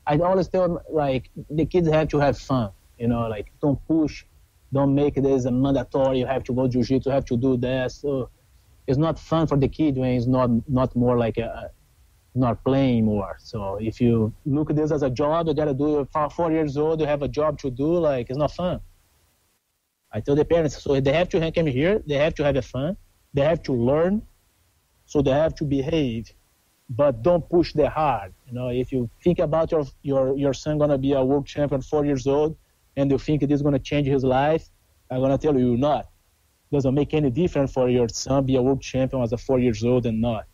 I always tell them like the kids have to have fun. Like don't push. Don't make this a mandatory. You have to go jiu-jitsu. You have to do that. So it's not fun for the kid when it's not more like not playing more. So if you look at this as a job, you gotta do it. For 4 years old, you have a job to do. Like it's not fun. I tell the parents, so they have to come here. They have to have fun. They have to learn. So they have to behave, but don't push them hard. If you think about your son gonna be a world champion 4 years old, and you think this is going to change his life, I'm going to tell you, you're not. Doesn't make any difference for your son be a world champion as a 4 years old and not.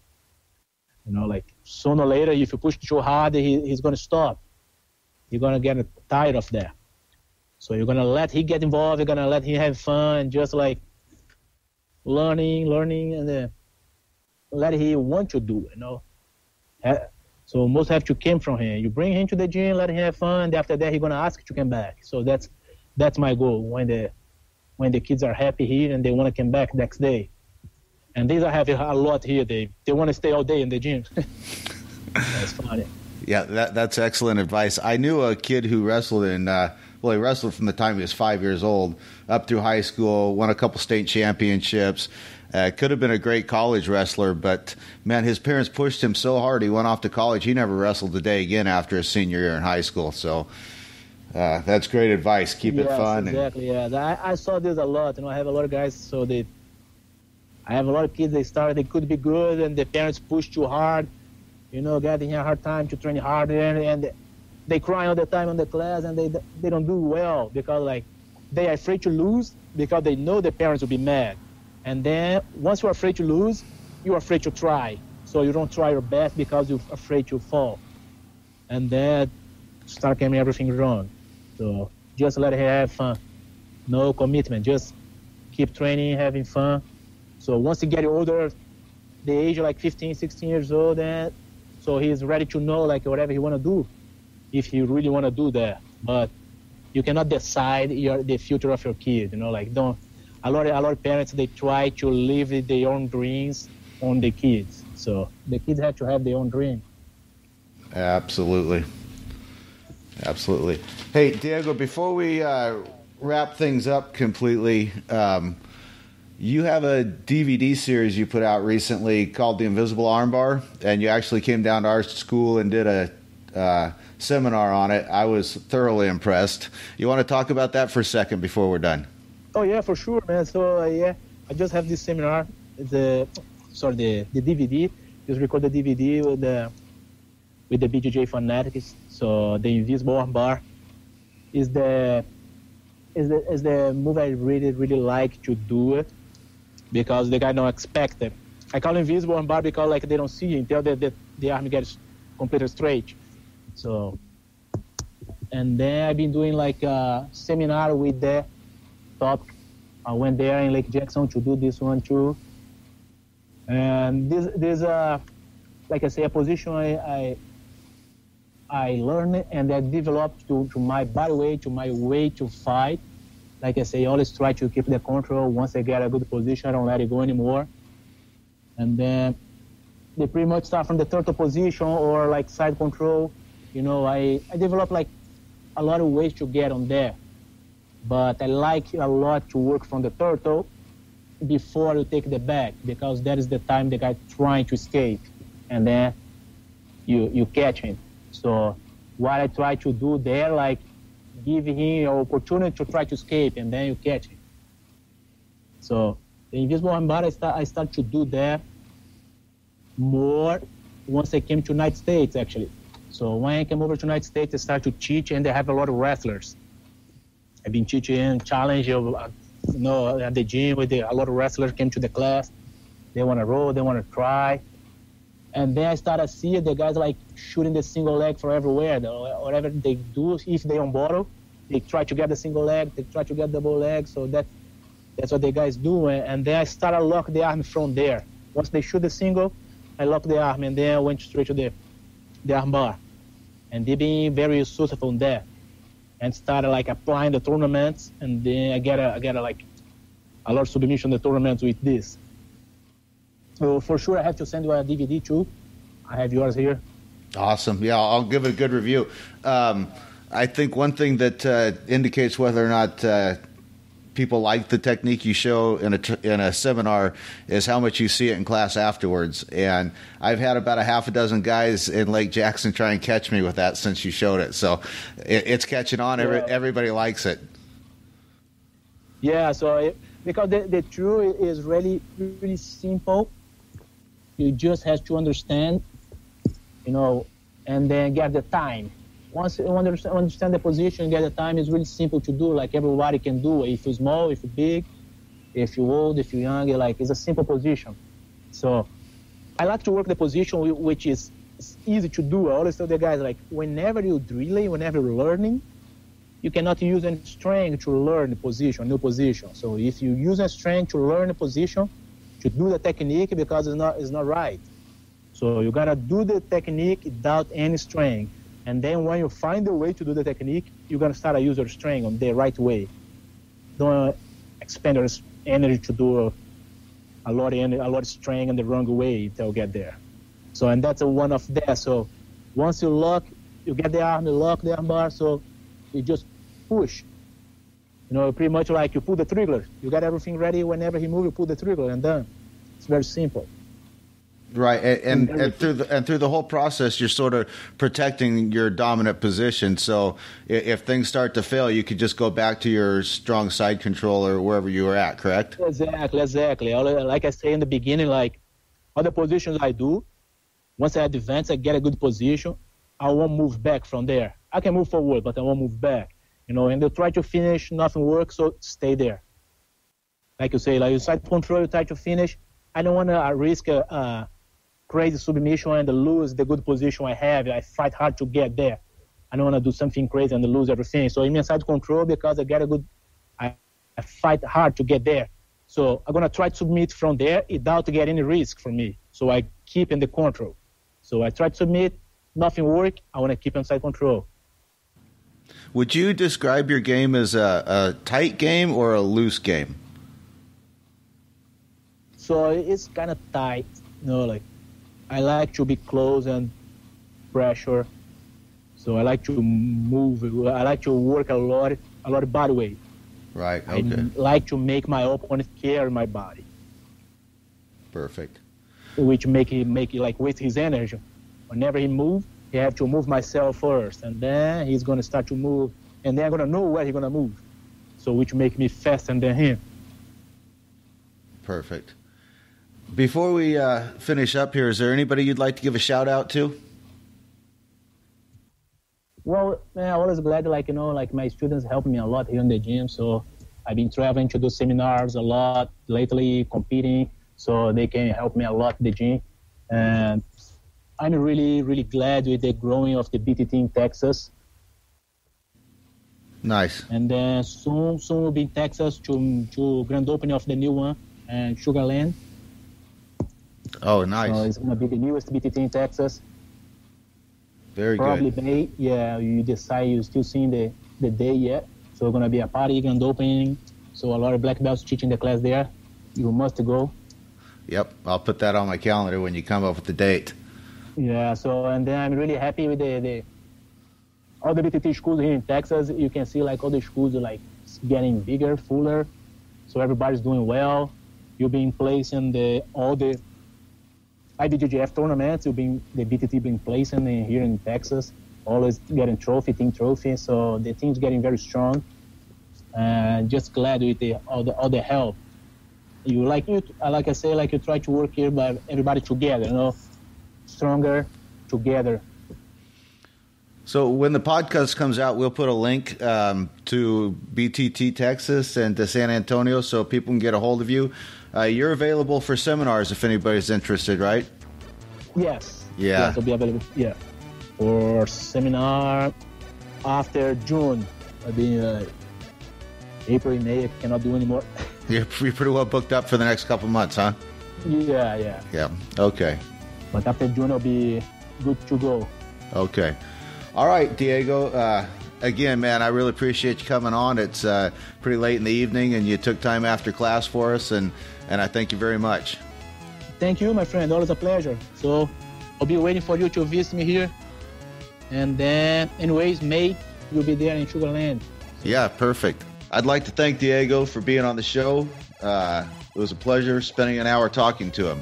Like sooner or later, if you push too hard, he's going to stop. You're going to get tired of that. So you're going to let him get involved. You're going to let him have fun and just like learning, and let him want to do, So most have to come from him. You bring him to the gym, let him have fun. And after that, he's gonna ask to come back. So that's my goal. When the kids are happy here and they want to come back next day. And these I have a lot here. They want to stay all day in the gym. That's funny. Yeah, that's excellent advice. I knew a kid who wrestled he wrestled from the time he was 5 years old up through high school. Won a couple state championships. Could have been a great college wrestler, but, man, his parents pushed him so hard he went off to college. He never wrestled a day again after his senior year in high school. So that's great advice. Keep it fun. Exactly, yeah. I saw this a lot. I have a lot of guys, so I have a lot of kids, they could be good, and the parents push too hard, getting a hard time to train harder, and they cry all the time in the class, and they don't do well because, like, they are afraid to lose because they know the parents will be mad. And then once you're afraid to lose, you're afraid to try. So you don't try your best because you're afraid to fall. And then start getting everything wrong. So just let him have fun. No commitment. Just keep training, having fun. So once he gets older, the age of like 15, 16 years old, and so he's ready to know like whatever he want to do, if he really want to do that. But you cannot decide the future of your kid. A lot of parents, they try to live their own dreams on the kids. So the kids have to have their own dream. Absolutely. Hey, Diego, before we wrap things up completely, you have a DVD series you put out recently called The Invisible Armbar, and you actually came down to our school and did a seminar on it. I was thoroughly impressed. You want to talk about that for a second before we're done? Oh, yeah, for sure, man. So, I just have this seminar, the DVD. Just record the DVD with the BJJ fanatics. So, the Invisible Armbar is the move I really, really like to do it because the guy don't expect it. I call it Invisible Armbar because, like, they don't see it until the arm gets completely straight. So, and then I've been doing, like, a seminar with the top. I went there in Lake Jackson to do this one too. And this like I say, a position I learned and I developed to my body weight, to my way to fight. Like I say, I always try to keep the control. Once I get a good position, I don't let it go anymore. And then they pretty much start from the turtle position or like side control. You know, I developed like a lot of ways to get on there. But I like a lot to work from the turtle before you take the back, because that is the time the guy trying to escape. And then you catch him. So what I try to do there, like give him an opportunity to try to escape, and then you catch him. So the invisible armbar, I start to do that more once I came to United States, actually. So when I came over to United States, I started to teach, and they have a lot of wrestlers. I've been teaching challenge, at the gym with a lot of wrestlers came to the class. They want to roll, they want to try. And then I started seeing the guys like shooting the single leg from everywhere. Whatever they do, if they on bottle, they try to get the single leg, they try to get double leg. So that's what the guys do. And then I started to lock the arm from there. Once they shoot the single, I lock the arm, and then I went straight to the armbar. And they've been very successful on that. And started like applying the tournaments, and then I get like a lot of submission in the tournaments with this. So for sure, I have to send you a DVD too. I have yours here. Awesome. Yeah, I'll give it a good review. I think one thing that indicates whether or not people like the technique you show in a seminar is how much you see it in class afterwards. And I've had about a half a dozen guys in Lake Jackson try and catch me with that since you showed it. So it's catching on. Yeah. Everybody likes it. Yeah, so because the truth is really, really simple. You just have to understand, and then get the time. Once you understand the position, get the time, is really simple to do. Like everybody can do. If you're small, if you're big, if you're old, if you're young, like it's a simple position. So I like to work the position which is easy to do. I always tell the guys, like, whenever you're drilling, whenever you're learning, you cannot use any strength to learn the position, new position. So if you use a strength to learn the position, to do the technique, because it's not right. So you gotta do the technique without any strength. And then when you find the way to do the technique, you're gonna start to use your strength on the right way. Don't expend your energy to do a lot of strength in the wrong way until you get there. So, and that's one of that. So once you lock, you get the arm, you lock the armbar, so you just push. Pretty much like you pull the trigger. You got everything ready. Whenever he moves, you pull the trigger, and done. It's very simple. Right, and through the whole process, you're sort of protecting your dominant position. So if things start to fail, you could just go back to your strong side control or wherever you were at. Correct? Exactly. Like I say in the beginning, like other positions I do, once I advance, I get a good position. I won't move back from there. I can move forward, but I won't move back. And they try to finish, nothing works, so stay there. Like you say, like you side control, you try to finish. I don't want to risk a crazy submission and lose the good position I have. I fight hard to get there. I don't want to do something crazy and lose everything. So in side control, because I fight hard to get there. So I'm going to try to submit from there without getting any risk for me. So I keep in the control. So I try to submit, nothing work, I want to keep inside control. Would you describe your game as a tight game or a loose game? So it's kind of tight, like I like to be close and pressure. So I like to move. I like to work a lot of body weight. Right. Okay. I like to make my opponent carry my body. Perfect. Which make it like waste his energy. Whenever he moves, he have to move myself first, and then he's gonna start to move, and then I'm gonna know where he's gonna move. So which make me faster than him. Perfect. Before we finish up here, is there anybody you'd like to give a shout out to? Well, man, I'm always glad, like my students help me a lot here in the gym. So I've been traveling to do seminars a lot lately, competing, so they can help me a lot in the gym. And I'm really, really glad with the growing of the BTT in Texas. Nice. And then soon we'll be in Texas to grand opening of the new one and Sugar Land. Oh, nice. So it's going to be the newest BTT in Texas. Very Probably good. May. Yeah, you decide you're still seeing the day yet. So it's going to be a party, grand opening. So a lot of black belts teaching the class there. You must go. Yep, I'll put that on my calendar when you come up with the date. Yeah, so, and then I'm really happy with all the BTT schools here in Texas. You can see like all the schools are like getting bigger, fuller. So everybody's doing well. You'll be in place in all the IBJJF tournaments. The BTT being placed here in Texas. Always getting team trophy. So the team's getting very strong. Just glad with all the help. Like I say, like you try to work here, but everybody together, stronger together. So when the podcast comes out, we'll put a link to BTT Texas and to San Antonio so people can get a hold of you. You're available for seminars if anybody's interested, right? Yes. Yeah. Yes, I'll be available. Yeah. For seminar after June. I'll be April, May. I cannot do anymore. You're pretty well booked up for the next couple months, huh? Yeah. Yeah. Okay. But after June, I'll be good to go. Okay. All right, Diego. Again, man, I really appreciate you coming on. It's pretty late in the evening, and you took time after class for us, and I thank you very much. Thank you, my friend. Always a pleasure. So I'll be waiting for you to visit me here. And then, anyways, May, you'll be there in Sugar Land. Yeah, perfect. I'd like to thank Diego for being on the show. It was a pleasure spending an hour talking to him.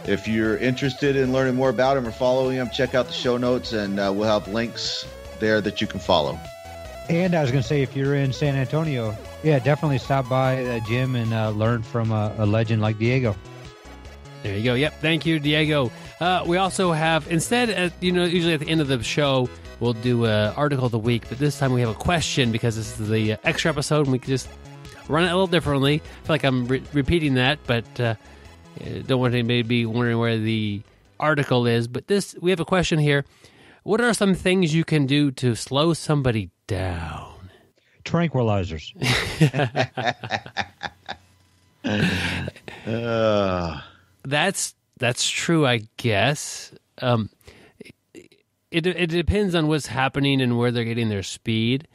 If you're interested in learning more about him or following him, check out the show notes, and we'll have links there that you can follow. And I was going to say, if you're in San Antonio, yeah, definitely stop by the gym and learn from a legend like Diego. There you go. Yep. Thank you, Diego. We also have, instead, usually at the end of the show, we'll do an article of the week, but this time we have a question because this is the extra episode, and we can just run it a little differently. I feel like I'm repeating that, but don't want anybody to be wondering where the article is. But we have a question here. What are some things you can do to slow somebody down? Tranquilizers. That's true, I guess. It depends on what's happening and where they're getting their speed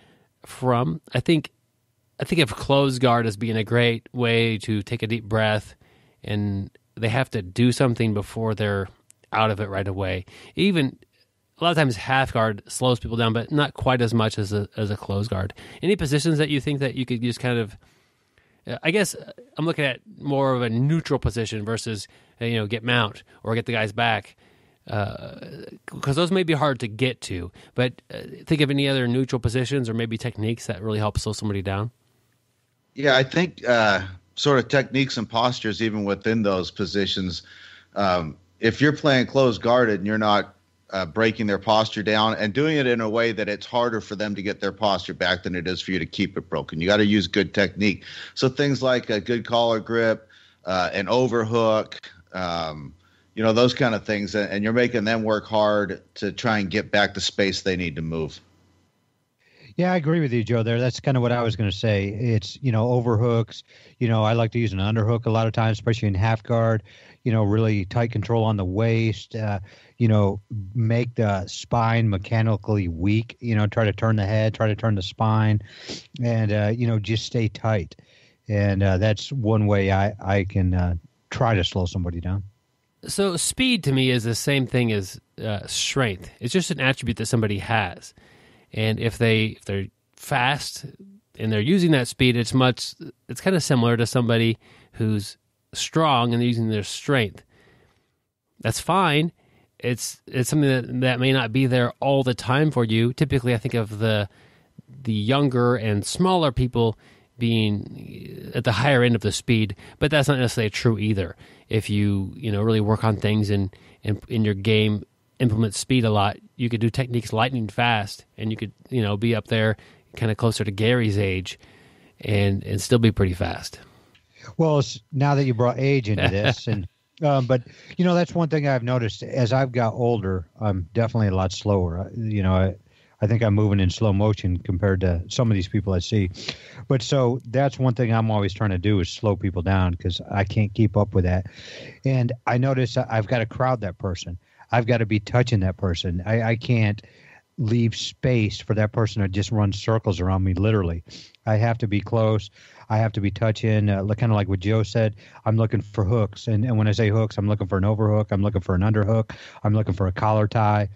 from. I think of closed guard as being a great way to take a deep breath, and they have to do something before they're out of it right away. Even a lot of times half guard slows people down, but not quite as much as a closed guard. Any positions that you think that you could just kind of, I guess I'm looking at more of a neutral position versus, get mount or get the guy's back, because those may be hard to get to. But think of any other neutral positions or maybe techniques that really help slow somebody down. Yeah, I think sort of techniques and postures, even within those positions, if you're playing closed guarded and you're not breaking their posture down and doing it in a way that it's harder for them to get their posture back than it is for you to keep it broken. You got to use good technique. So things like a good collar grip, an overhook, those kind of things. And you're making them work hard to try and get back the space they need to move. Yeah, I agree with you, Joe, there. That's kind of what I was going to say. It's, overhooks. I like to use an underhook a lot of times, especially in half guard, really tight control on the waist, make the spine mechanically weak, try to turn the head, try to turn the spine, and, just stay tight. And that's one way I can try to slow somebody down. So speed to me is the same thing as strength. It's just an attribute that somebody has. And if they're fast and they're using that speed, it's kind of similar to somebody who's strong and they're using their strength. That's fine. It's something that may not be there all the time for you. Typically, I think of the younger and smaller people being at the higher end of the speed, but that's not necessarily true either. If you really work on things and in your game implement speed a lot, you could do techniques lightning fast, and you could be up there kind of closer to Gary's age and still be pretty fast. Well, now that you brought age into this, and but that's one thing I've noticed as I've got older. I'm definitely a lot slower. I I think I'm moving in slow motion compared to some of these people I see. But so that's one thing I'm always trying to do is slow people down because I can't keep up with that. And I notice I've got to crowd that person. I've got to be touching that person. I can't leave space for that person to just run circles around me, literally. I have to be close. I have to be touching, kind of like what Joe said. I'm looking for hooks. And when I say hooks, I'm looking for an overhook. I'm looking for an underhook. I'm looking for a collar tie.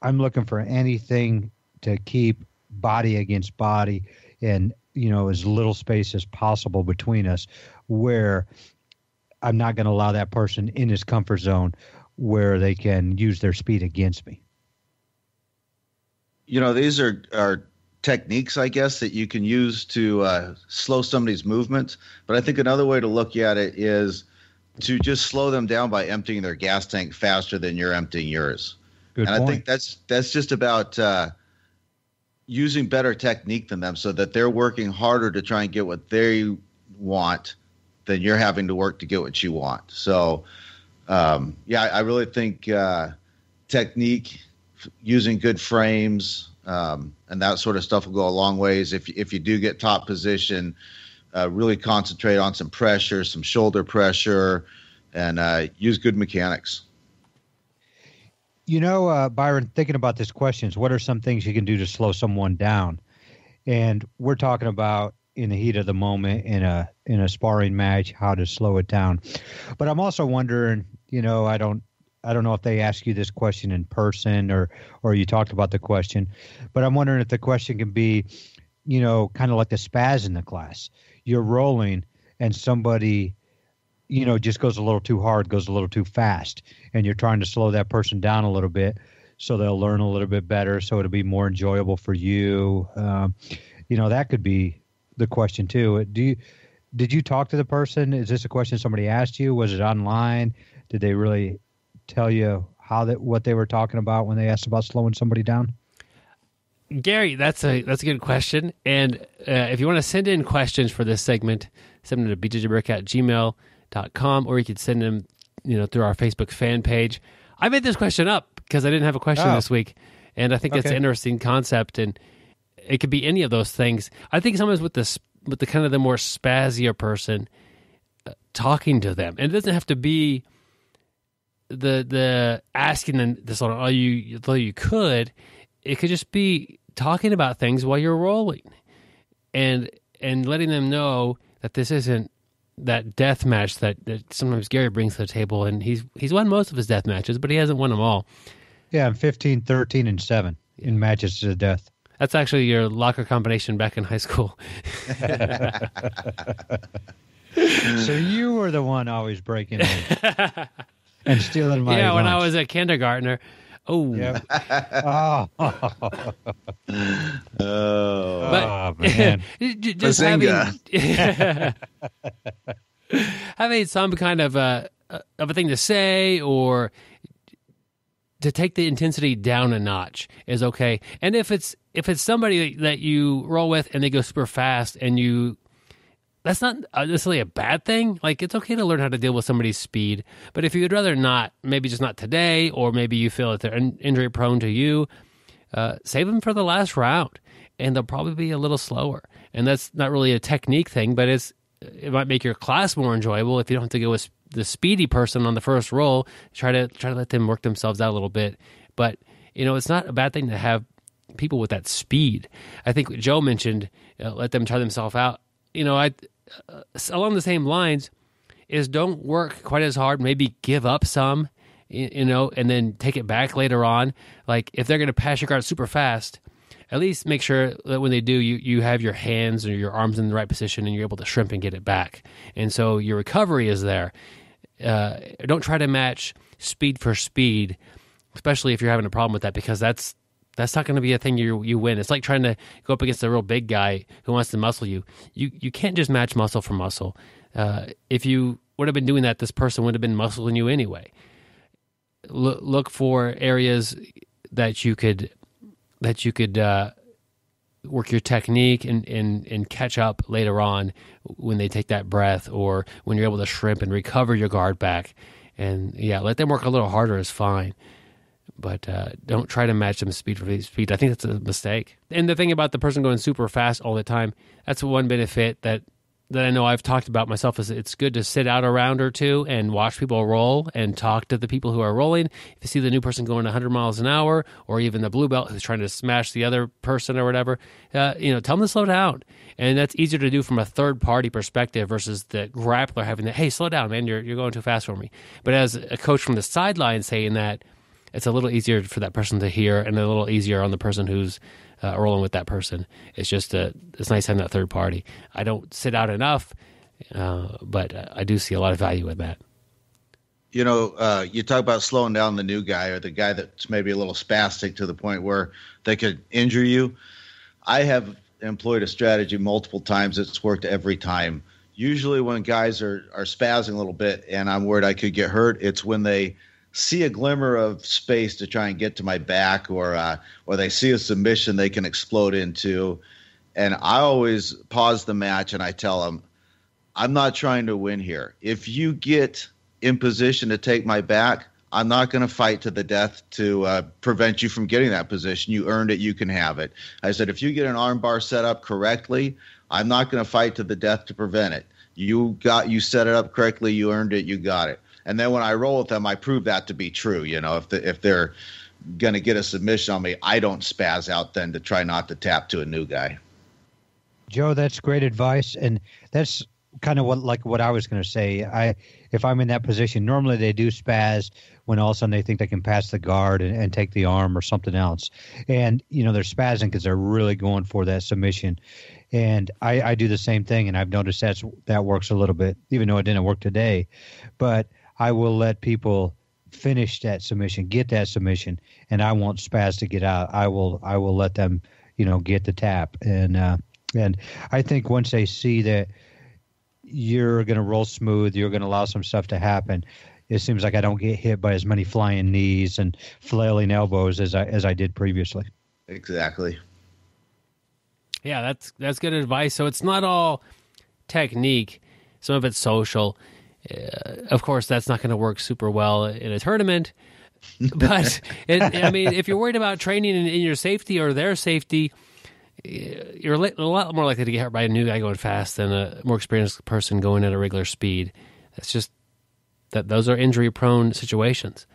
I'm looking for anything to keep body against body and, as little space as possible between us where I'm not going to allow that person in his comfort zone where they can use their speed against me. These are techniques, I guess, that you can use to slow somebody's movements. But I think another way to look at it is to just slow them down by emptying their gas tank faster than you're emptying yours. Good point. I think that's just about using better technique than them so that they're working harder to try and get what they want than you're having to work to get what you want. So, I really think technique, using good frames, and that sort of stuff will go a long ways. If you do get top position, really concentrate on some pressure, some shoulder pressure, and use good mechanics. Byron, thinking about these questions, what are some things you can do to slow someone down? And we're talking about in the heat of the moment in a sparring match, how to slow it down. But I'm also wondering, I don't know if they ask you this question in person or you talked about the question, but I'm wondering if the question can be, kind of like the spaz in the class. You're rolling and somebody, just goes a little too hard, goes a little too fast, and you're trying to slow that person down a little bit so they'll learn a little bit better, so it'll be more enjoyable for you. That could be the question too. Did you talk to the person? Is this a question somebody asked you? Was it online? Did they really tell you what they were talking about when they asked about slowing somebody down? Gary, that's a good question. And if you want to send in questions for this segment, send them to bjjbrick@gmail.com, or you could send them, through our Facebook fan page. I made this question up because I didn't have a question this week, and I think that's an interesting concept, and it could be any of those things. I think sometimes with the kind of the more spazzier person, talking to them, and it doesn't have to be the asking them this on although you could, it could just be talking about things while you're rolling, and letting them know that this isn't that death match that sometimes Gary brings to the table, and he's won most of his death matches, but he hasn't won them all. Yeah, I'm 15, 13, and 7 in matches to the death. That's actually your locker combination back in high school. So you were the one always breaking in and stealing my lunch. When I was a kindergartner. Oh. Yep. Man. Just having some kind of a thing to say or to take the intensity down a notch is okay. And if it's somebody that you roll with and they go super fast and that's not necessarily a bad thing. Like, it's okay to learn how to deal with somebody's speed. But if you would rather not, maybe just not today, or maybe you feel that they're injury prone to you, save them for the last round, and they'll probably be a little slower. And that's not really a technique thing, but it might make your class more enjoyable if you don't have to go with the speedy person on the first roll. Try to let them work themselves out a little bit. But it's not a bad thing to have people with that speed. I think what Joe mentioned, let them try themselves out. Along the same lines is don't work quite as hard, maybe give up some, and then take it back later on. Like, if they're going to pass your guard super fast, at least make sure that when they do, you have your hands or your arms in the right position and you're able to shrimp and get it back. And so your recovery is there. Don't try to match speed for speed, especially if you're having a problem with that, because that's not going to be a thing you win. It's like trying to go up against a real big guy who wants to muscle you. You can't just match muscle for muscle. If you would have been doing that, this person would have been muscling you anyway. Look for areas that you could work your technique and catch up later on when they take that breath, or when you're able to shrimp and recover your guard back. And let them work a little harder is fine. But don't try to match them speed for speed. I think that's a mistake. And the thing about the person going super fast all the time, that's one benefit that I know I've talked about myself, is it's good to sit out a round or two and watch people roll and talk to the people who are rolling. If you see the new person going 100 miles an hour, or even the blue belt who's trying to smash the other person or whatever, tell them to slow down. And that's easier to do from a third-party perspective versus the grappler having that, hey, slow down, man, you're going too fast for me. But as a coach from the sideline saying that, it's a little easier for that person to hear, and a little easier on the person who's rolling with that person. It's just it's nice having that third party. I don't sit out enough, but I do see a lot of value in that. You talk about slowing down the new guy, or the guy that's maybe a little spastic to the point where they could injure you. I have employed a strategy multiple times. It's worked every time. Usually when guys are spazzing a little bit and I'm worried I could get hurt, it's when they see a glimmer of space to try and get to my back, or they see a submission they can explode into. And I always pause the match and I tell them, I'm not trying to win here. If you get in position to take my back, I'm not going to fight to the death to prevent you from getting that position. You earned it. You can have it. I said, if you get an armbar set up correctly, I'm not going to fight to the death to prevent it. You set it up correctly. You earned it. You got it. And then when I roll with them, I prove that to be true. If they're going to get a submission on me, I don't spaz out then to try not to tap to a new guy. Joe, that's great advice. And that's kind of what I was going to say. If I'm in that position, normally they do spaz when all of a sudden they think they can pass the guard and take the arm or something else. And, they're spazzing because they're really going for that submission. And I do the same thing, and I've noticed that works a little bit, even though it didn't work today. But I will let people finish that submission, get that submission, and I won't spaz to get out. I will let them, get the tap. And I think once they see that you're going to roll smooth, you're going to allow some stuff to happen, it seems like I don't get hit by as many flying knees and flailing elbows as I did previously. Exactly. Yeah, that's good advice. So it's not all technique. Some of it's social. Of course, that's not going to work super well in a tournament. But, if you're worried about training in your safety or their safety, you're a lot more likely to get hurt by a new guy going fast than a more experienced person going at a regular speed. That's just that those are injury-prone situations.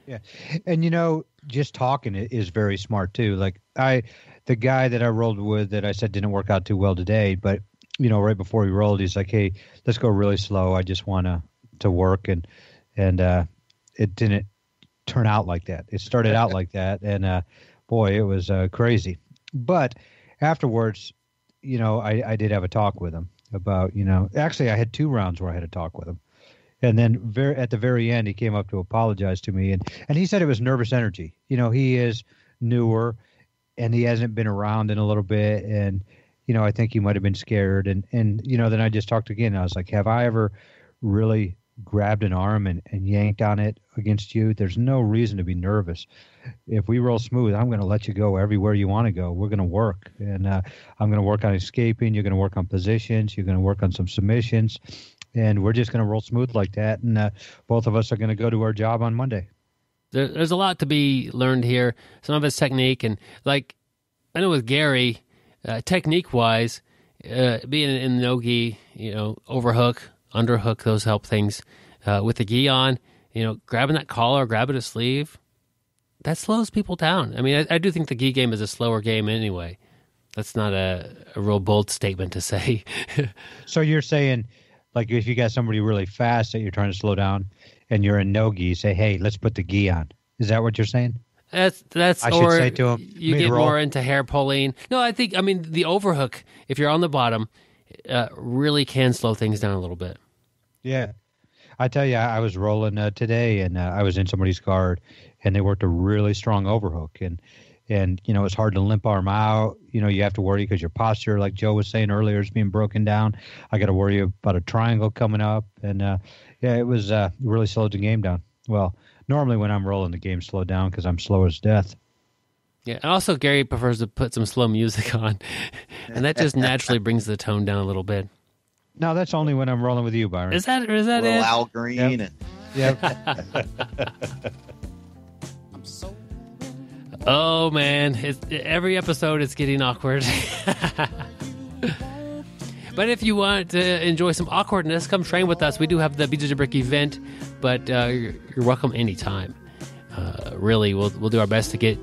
Yeah, and just talking is very smart too. Like the guy that I rolled with that I said didn't work out too well today, but right before he rolled, he's like, "Hey, let's go really slow. I just want to work," and it didn't turn out like that. It started out like that, and boy, it was crazy. But afterwards, I did have a talk with him about, actually I had 2 rounds where I had a talk with him. And then at the very end, he came up to apologize to me. And he said it was nervous energy. He is newer and he hasn't been around in a little bit. And, I think he might have been scared. And then I just talked again. I was like, have I ever really grabbed an arm and yanked on it against you? There's no reason to be nervous. If we roll smooth, I'm going to let you go everywhere you want to go. We're going to work. And I'm going to work on escaping. You're going to work on positions. You're going to work on some submissions. And we're just going to roll smooth like that. And both of us are going to go to our job on Monday. There's a lot to be learned here. Some of it's technique. And like, I know with Gary, technique-wise, being in no-gi, overhook, underhook, those help things. With the gi on, grabbing that collar, grabbing a sleeve, that slows people down. I do think the gi game is a slower game anyway. That's not a real bold statement to say. So you're saying, like, if you got somebody really fast that you're trying to slow down and you're in no-gi, say, hey, let's put the gi on. Is that what you're saying? That's I should say to him, you get more into hair pulling. No, I think, the overhook, if you're on the bottom, really can slow things down a little bit. Yeah. I tell you, I was rolling today, and I was in somebody's guard, and they worked a really strong overhook. And it's hard to limp arm out. You have to worry because your posture, like Joe was saying earlier, is being broken down. I got to worry about a triangle coming up. And, it was really slowed the game down. Well, normally when I'm rolling, the game slowed down because I'm slow as death. Yeah, and also Gary prefers to put some slow music on, and that just naturally brings the tone down a little bit. No, that's only when I'm rolling with you, Byron. Is that it? Al Green. Yep. And... Yep. I'm so Oh, man. Every episode it's getting awkward. But if you want to enjoy some awkwardness, come train with us. We do have the BjjBrick event, but you're welcome anytime. Really, we'll do our best to get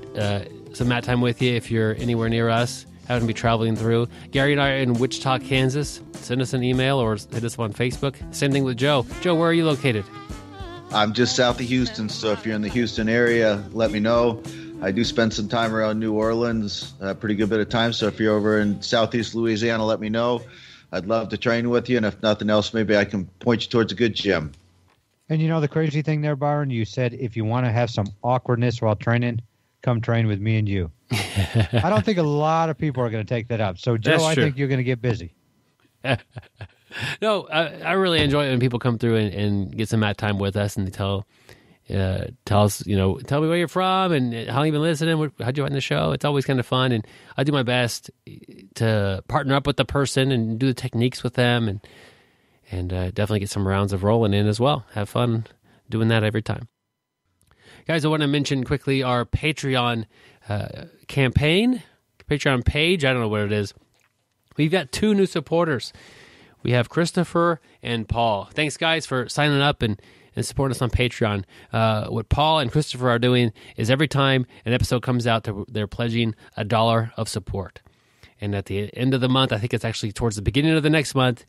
some mat time with you if you're anywhere near us. Happen to be traveling through. Gary and I are in Wichita, Kansas. Send us an email or hit us up on Facebook. Same thing with Joe. Joe, where are you located? I'm just south of Houston, so if you're in the Houston area, let me know. I do spend some time around New Orleans, a pretty good bit of time. So if you're over in southeast Louisiana, let me know. I'd love to train with you, and if nothing else, maybe I can point you towards a good gym. And you know the crazy thing there, Byron? You said if you want to have some awkwardness while training, come train with me and you. I don't think a lot of people are going to take that up. So, Joe, I think you're going to get busy. No, I really enjoy it when people come through and get some mat time with us, and they tell us, tell me where you're from and how long you've been listening, how'd you like the show. It's always kind of fun, and I do my best to partner up with the person and do the techniques with them, and definitely get some rounds of rolling in as well. Have fun doing that every time. Guys, I want to mention quickly our Patreon campaign, Patreon page. I don't know what it is. We've got 2 new supporters. We have Christopher and Paul. Thanks, guys, for signing up and supporting us on Patreon. What Paul and Christopher are doing is every time an episode comes out, they're pledging $1 of support. And at the end of the month, I think it's actually towards the beginning of the next month,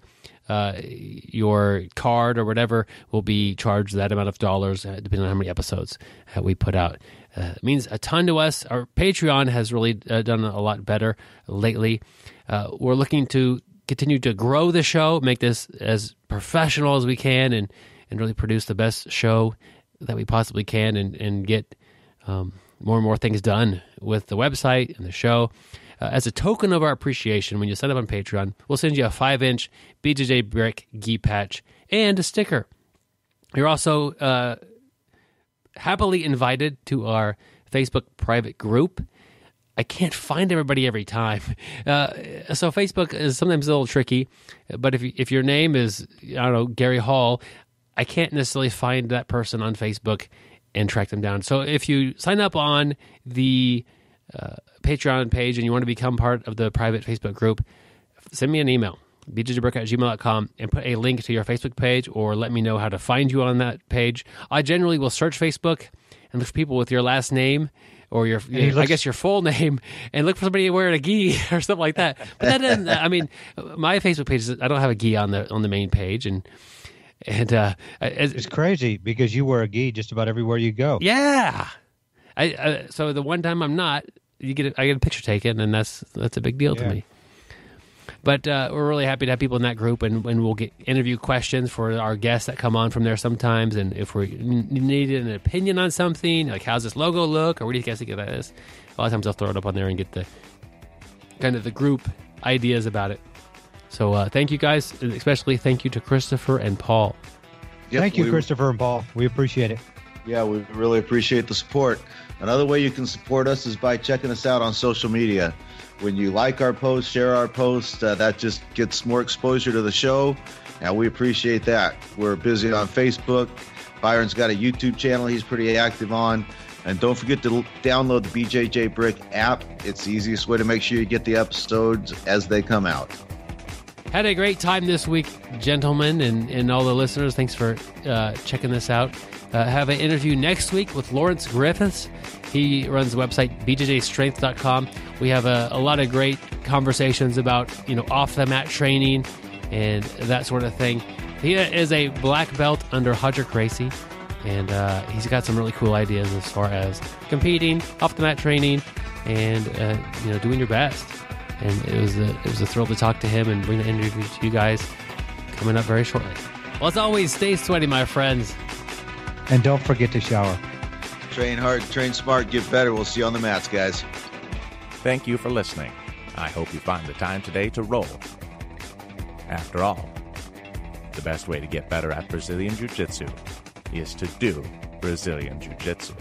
your card or whatever will be charged that amount of dollars, depending on how many episodes we put out. It means a ton to us. Our Patreon has really done a lot better lately. We're looking to continue to grow the show, make this as professional as we can, and really produce the best show that we possibly can, and get more and more things done with the website and the show. As a token of our appreciation, when you sign up on Patreon, we'll send you a 5-inch BjjBrick gi patch and a sticker. You're also happily invited to our Facebook private group. I can't find everybody every time. So Facebook is sometimes a little tricky, but if your name is, I don't know, Gary Hall, I can't necessarily find that person on Facebook and track them down. So if you sign up on the Patreon page and you want to become part of the private Facebook group, send me an email, bjjbrick@gmail.com, and put a link to your Facebook page, or let me know how to find you on that page. I generally will search Facebook and look for people with your last name or your full name, and look for somebody wearing a gi or something like that. But that doesn't, I mean, my Facebook page, I don't have a gi on the main page, and it's crazy because you wear a gi just about everywhere you go. Yeah. So the one time I'm not, I get a picture taken, and that's a big deal to me. But we're really happy to have people in that group, and we'll get interview questions for our guests that come on from there sometimes. And if we need an opinion on something, like how's this logo look, or what do you guys think of this? A lot of times I'll throw it up on there and get the kind of the group ideas about it. So thank you guys, especially thank you to Christopher and Paul. Yep, thank you, Christopher and Paul. We appreciate it. Yeah, we really appreciate the support. Another way you can support us is by checking us out on social media. When you like our posts, share our posts, that just gets more exposure to the show, and we appreciate that. We're busy on Facebook. Byron's got a YouTube channel he's pretty active on. And don't forget to download the BjjBrick app. It's the easiest way to make sure you get the episodes as they come out. Had a great time this week, gentlemen, and all the listeners. Thanks for checking this out. Have an interview next week with Lawrence Griffiths. He runs the website bjjstrength.com. We have a lot of great conversations about, off the mat training and that sort of thing. He is a black belt under Hodger Gracie, and he's got some really cool ideas as far as competing, off the mat training, and doing your best. And it was a thrill to talk to him and bring the interview to you guys coming up very shortly. Well, as always, stay sweaty, my friends. And don't forget to shower. Train hard, train smart, get better. We'll see you on the mats, guys. Thank you for listening. I hope you find the time today to roll. After all, the best way to get better at Brazilian Jiu-Jitsu is to do Brazilian Jiu-Jitsu.